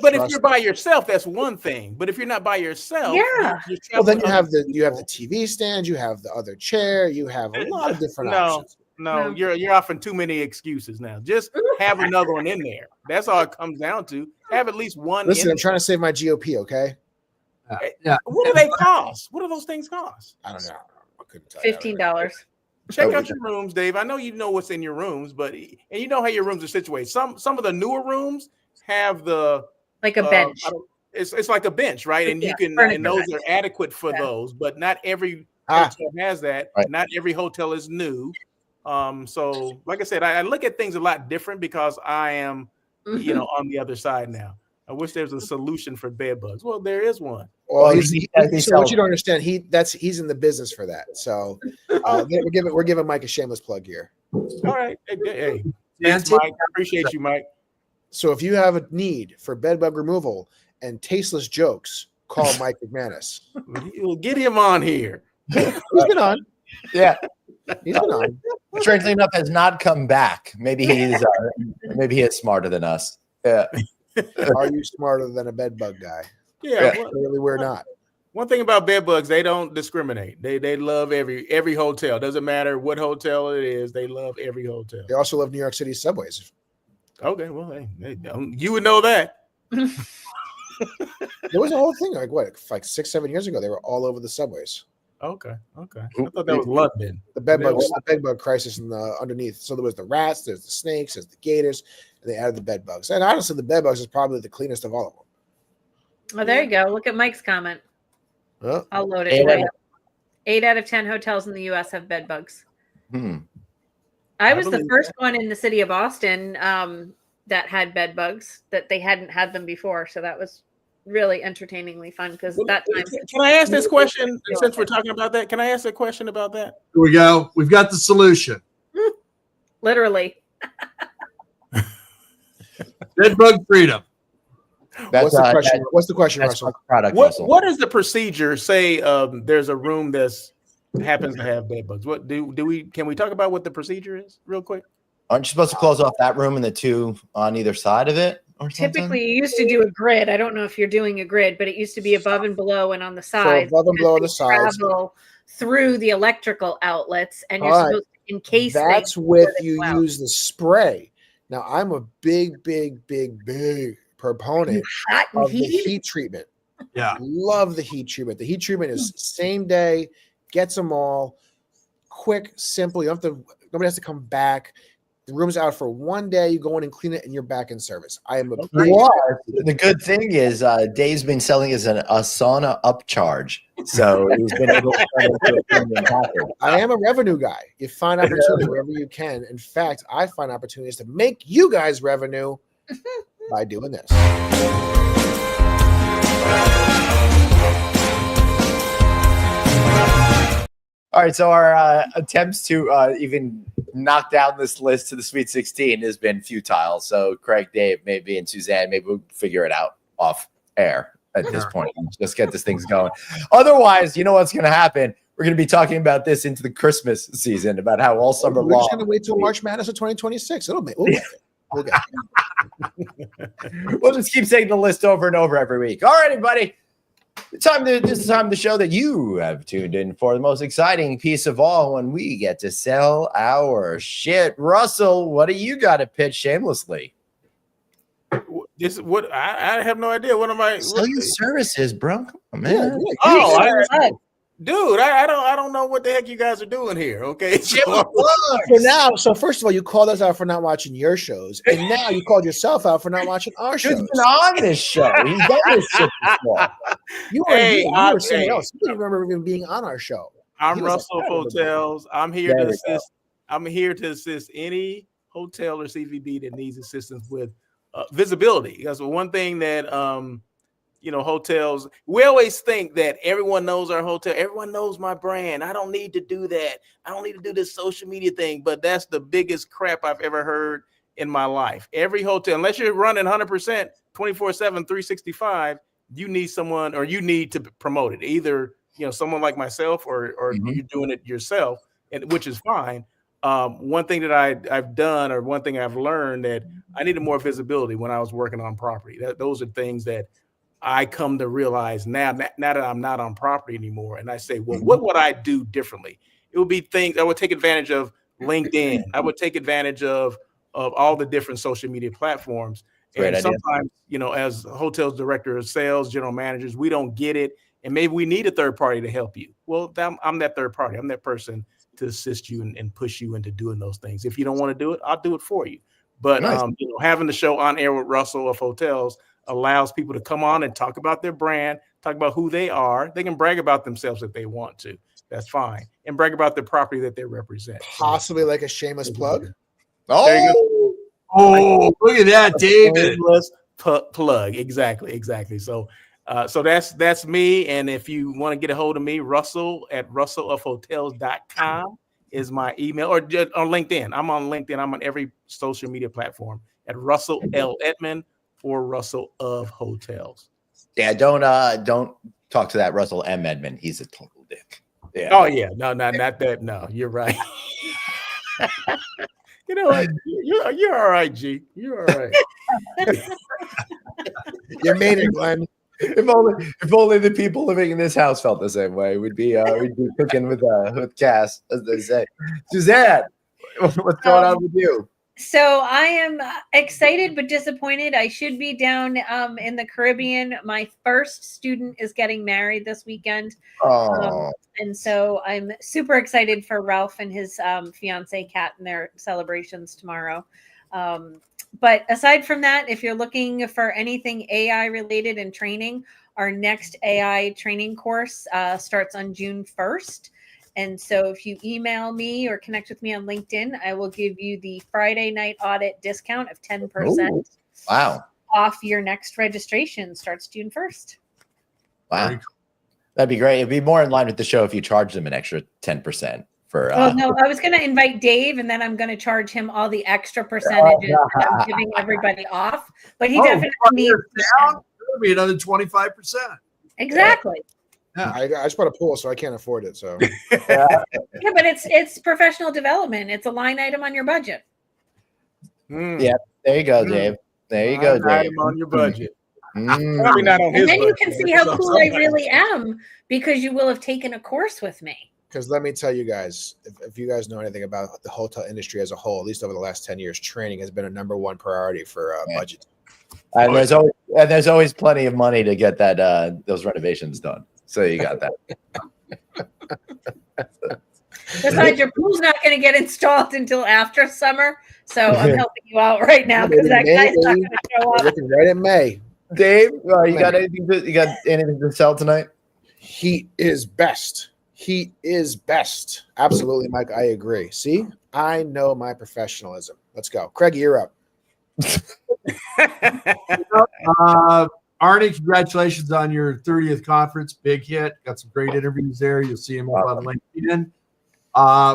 But if you're by yourself, that's one thing. But if you're not by yourself, well, then you have the TV stand, you have the other chair, you have a lot of different options. No, you're offering too many excuses now. Just have another one in there. That's all it comes down to. Have at least one. Listen, I'm trying to save my GOP, okay? What do they cost? What do those things cost? I don't know. I couldn't tell you. $15. Check out your rooms, Dave. I know you know what's in your rooms, and you know how your rooms are situated. Some of the newer rooms have like a bench. It's like a bench, right? And you can, and those are adequate for those, but not every hotel has that. Right. Not every hotel is new. So like I said, I look at things a lot different because I am on the other side now. I wish there was a solution for bed bugs. Well, there is one. Well, they so what you don't understand, he's in the business for that. So we're giving Mike a shameless plug here. All right. Hey. Thanks, Mike. Appreciate you, Mike. So if you have a need for bed bug removal and tasteless jokes, call Mike McManus. We'll get him on here. He's been on. Yeah. He's been on. Strangely enough, has not come back. Maybe he is smarter than us. Yeah. Are you smarter than a bed bug guy? Yeah. Clearly we're not. One thing about bed bugs, they don't discriminate. They love every hotel. Doesn't matter what hotel it is. They love every hotel. They also love New York City subways. Okay, well, you would know that. There was a whole thing like 6-7 years ago. They were all over the subways. Okay. I thought that was London. The bed bug crisis in the underneath. So there was the rats, there's the snakes, there's the gators, and they added the bed bugs. And honestly, the bed bugs is probably the cleanest of all of them. Well, there you go. Look at Mike's comment. Huh? I'll load it. 8 out of 10 hotels in the U.S. have bed bugs. I was the first one in the city of Austin that had bed bugs, that they hadn't had them before. So that was really entertainingly fun because that time. Can I ask this question since we're talking about that? Can I ask a question about that? Here we go. We've got the solution. Literally. Bed bug freedom. What's the question? What's the question, Russell? What is the procedure? Say there's a room that's happens to have bed bugs. What can we talk about what the procedure is real quick? Aren't you supposed to close off that room and the two on either side of it? Or typically, you used to do a grid. I don't know if you're doing a grid, but it used to be above and below and on the sides. So above and below on the sides. Travel through the electrical outlets, and you're supposed to encase. That's with you use the spray. Now, I'm a big proponent of the heat treatment. Yeah, love the heat treatment. The heat treatment is same day, gets them all, quick, simple. You don't have to. Nobody has to come back. The room's out for one day. You go in and clean it, and you're back in service. I am the good thing is Dave's been selling as a sauna upcharge, so he's been able to turn it into a premium package. I am a revenue guy. You find opportunity wherever you can. In fact, I find opportunities to make you guys revenue by doing this. All right, so our attempts to even knock down this list to the Sweet 16 has been futile. So Craig, Dave, maybe, and Suzanne, maybe we'll figure it out off air at this point and just get this thing going. Otherwise, you know what's going to happen? We're going to be talking about this into the Christmas season, about how all summer long. We're just going to wait till March Madness of 2026. We'll get it. We'll just keep saying the list over and over every week. All right, everybody. This is the time of the show that you have tuned in for the most exciting piece of all, when we get to sell our shit. Russell, what do you got to pitch shamelessly? This is what I have no idea. What am I? Sell your services, bro. Oh, man. Dude, I don't know what the heck you guys are doing here. Okay. So first of all, you called us out for not watching your shows, and now you called yourself out for not watching our shows. He's been on this show. He's done this shit before. You were something else. You didn't remember even being on our show. I'm Russell Hotels. I'm here to assist. I'm here to assist any hotel or CVB that needs assistance with visibility. Because one thing that hotels, we always think that everyone knows our hotel. Everyone knows my brand. I don't need to do that. I don't need to do this social media thing. But that's the biggest crap I've ever heard in my life. Every hotel, unless you're running 100%, 24/7, 365, you need someone, or you need to promote it. Either, someone like myself or you're doing it yourself, and which is fine. One thing that I've done, or one thing I've learned, that I needed more visibility when I was working on property. Those are things that I come to realize now that I'm not on property anymore. And I say, well, what would I do differently? It would be things I would take advantage of. LinkedIn. I would take advantage of all the different social media platforms. And sometimes, as hotels director of sales, general managers, we don't get it. And maybe we need a third party to help you. Well, I'm that third party. I'm that person to assist you and push you into doing those things. If you don't want to do it, I'll do it for you. But having the show On Air with Russell of Hotels allows people to come on and talk about their brand, talk about who they are. They can brag about themselves if they want to. That's fine. And brag about the property that they represent. Possibly like a shameless plug. Oh, Oh, look at that, David. Shameless plug. Exactly. So that's me. And if you want to get a hold of me, Russell at russellofhotels.com is my email, or just on LinkedIn. I'm on LinkedIn. I'm on every social media platform at Russell L. Edmond or Russell of Hotels. Yeah, don't talk to that Russell M. Edmond. He's a total dick. Yeah. Oh yeah, no, not that. No, you're right. You know what? You're all right, G. You're all right. You made it, Glenn. If only the people living in this house felt the same way, we'd be cooking with Cass, as they say. Suzanne, what's going on with you? So I am excited but disappointed. I should be down in the Caribbean. My first student is getting married this weekend. And so I'm super excited for Ralph and his fiance Kat and their celebrations tomorrow. But aside from that, if you're looking for anything AI related and training, our next AI training course starts on June 1st. And so if you email me or connect with me on LinkedIn, I will give you the Friday Night Audit discount of 10%. Ooh, wow. Off your next registration. Starts June 1st. Wow. That'd be great. It'd be more in line with the show if you charge them an extra 10% for. Well, no, I was going to invite Dave, and then I'm going to charge him all the extra percentages that I'm giving everybody off. But he definitely needs it'll be another 25%. Exactly. Yeah. I just bought a pool, so I can't afford it. So yeah, but it's professional development. It's a line item on your budget. Yeah, there you go, Dave. There you go, Dave. On your budget. Probably not on his and then you budget. can see how cool I really am because you will have taken a course with me. Because let me tell you guys, if you guys know anything about the hotel industry as a whole, at least over the last 10 years, training has been a #1 priority for budget. And there's always plenty of money to get that those renovations done. So you got that. Besides, your pool's not going to get installed until after summer. So I'm helping you out right now because that guy's not going to show up. Looking right in May. Dave, you got anything to sell tonight? Heat is best. Heat is best. Absolutely, Mike. I agree. See, I know my professionalism. Let's go. Craig, you're up. Arnie, congratulations on your 30th conference. Big hit. Got some great interviews there. You'll see them up on LinkedIn.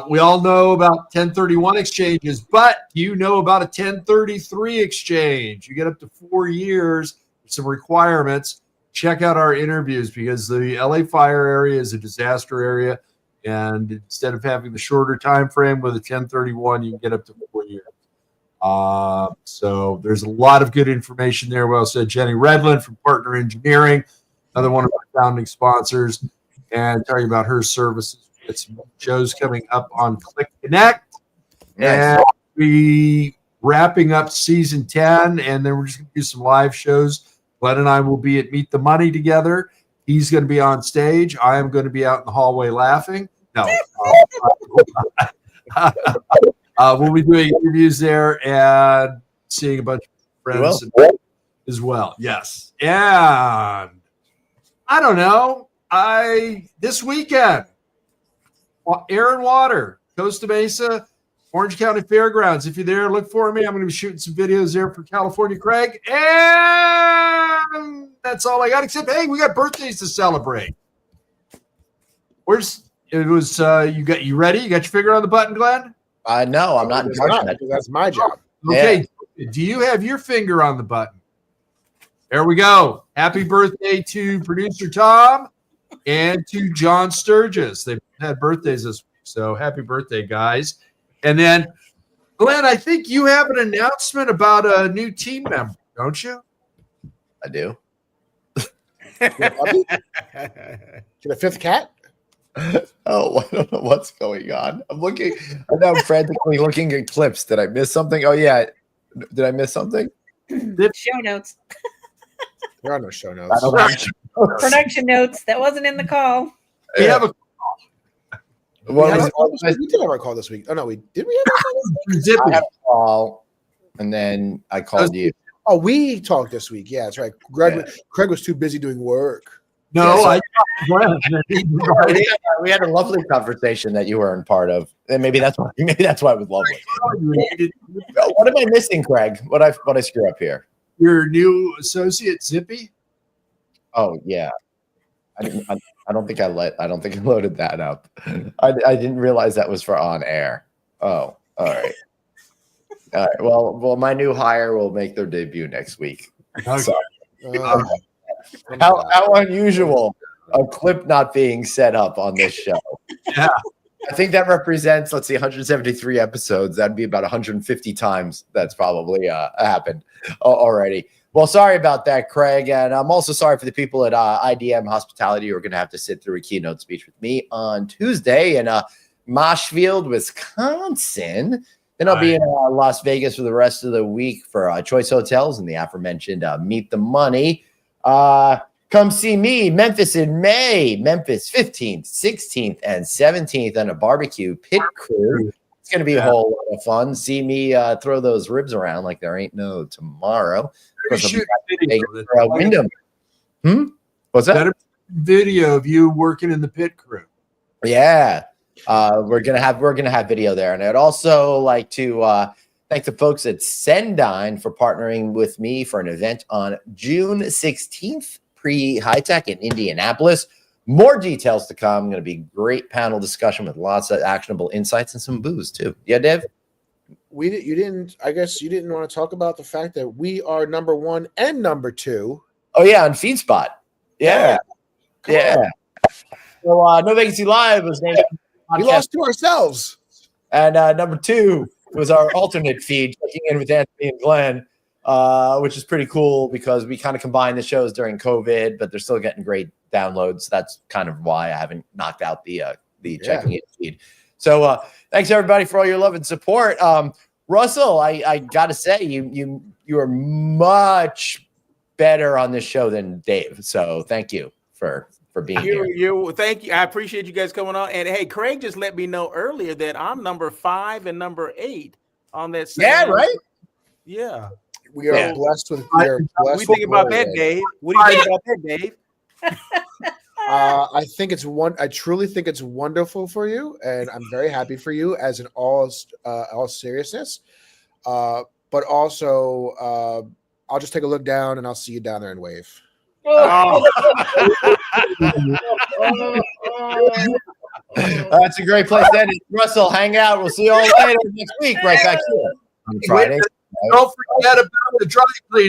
We all know about 1031 exchanges, but do you know about a 1033 exchange? You get up to 4 years, some requirements. Check out our interviews because the LA fire area is a disaster area. And instead of having the shorter time frame with a 1031, you can get up to 4 years. So there's a lot of good information there. Well said, Jenny Redland from Partner Engineering, another one of our founding sponsors, and talking about her services. It's shows coming up on Click Connect. Nice. And we wrapping up season 10, and then we're just going to do some live shows. Glenn and I will be at Meet the Money together. He's going to be on stage. I am going to be out in the hallway laughing. No. We'll be doing interviews there and seeing a bunch of friends as well. Yes. And I don't know. This weekend, Air and Water, Costa Mesa, Orange County Fairgrounds. If you're there, look for me. I'm going to be shooting some videos there for California Craig. And that's all I got, except, hey, we got birthdays to celebrate. You ready? You got your finger on the button, Glenn? No, I'm not. That's my job. Okay. Yeah. Do you have your finger on the button? There we go. Happy birthday to producer Tom and to John Sturgis. They've had birthdays this week. So happy birthday, guys. And then, Glenn, I think you have an announcement about a new team member, don't you? I do. Get a fifth cat? Oh, I don't know what's going on. I'm now frantically looking at clips. Did I miss something? Oh, yeah. Did I miss something? Show notes. There are no show notes. Production notes. That wasn't in the call. We have a we did have our call this week. Oh, no. Did we have a call this week? I had a call, and then I called you. Oh, we talked this week. Yeah, that's right. Craig was too busy doing work. No, Yeah, I we had a lovely conversation that you weren't part of, and maybe that's why it was lovely. What am I missing, Craig? What I screw up here? Your new associate, Zippy. Oh yeah, I don't think I loaded that up. I didn't realize that was for on air. Oh, all right. All right. Well, my new hire will make their debut next week. Okay. So, how unusual a clip not being set up on this show. Yeah. I think that represents, let's see, 173 episodes. That'd be about 150 times that's probably happened already. Well, sorry about that, Craig. And I'm also sorry for the people at IDM Hospitality who are going to have to sit through a keynote speech with me on Tuesday in Marshfield, Wisconsin. Then I'll be in Las Vegas for the rest of the week for Choice Hotels and the aforementioned Meet the Money. Come see me, Memphis in May, Memphis 15th, 16th, and 17th on a barbecue pit crew. It's going to be a whole lot of fun. See me throw those ribs around like there ain't no tomorrow. Shoot Wyndham. What's that? Video of you working in the pit crew. Yeah. We're gonna have video there. And I'd also like to thank the folks at Sendine for partnering with me for an event on June 16th, pre-High Tech in Indianapolis. More details to come. Going to be great panel discussion with lots of actionable insights and some booze too. Yeah, Dave? I guess you didn't want to talk about the fact that we are number 1 and number 2. Oh yeah, on FeedSpot. Yeah. Yeah. So No Vacancy Live was named We lost to ourselves. And number 2 was our alternate feed, checking in with Anthony and Glenn, which is pretty cool because we kind of combined the shows during COVID, but they're still getting great downloads. That's kind of why I haven't knocked out the checking in feed. So thanks everybody for all your love and support. Russell, I got to say you are much better on this show than Dave. So thank you for being here. Thank you. I appreciate you guys coming on. And hey, Craig just let me know earlier that I'm number 5 and number 8 on that. Yeah, right. Yeah, we are blessed with. What do you think about that, Dave? What do you think about that, Dave? I truly think it's wonderful for you, and I'm very happy for you. As in all seriousness, but also I'll just take a look down, and I'll see you down there and wave. That's a great place to end it. Russell, hang out. We'll see you all later next week, right back here on Friday. Don't forget about the dry cleaning.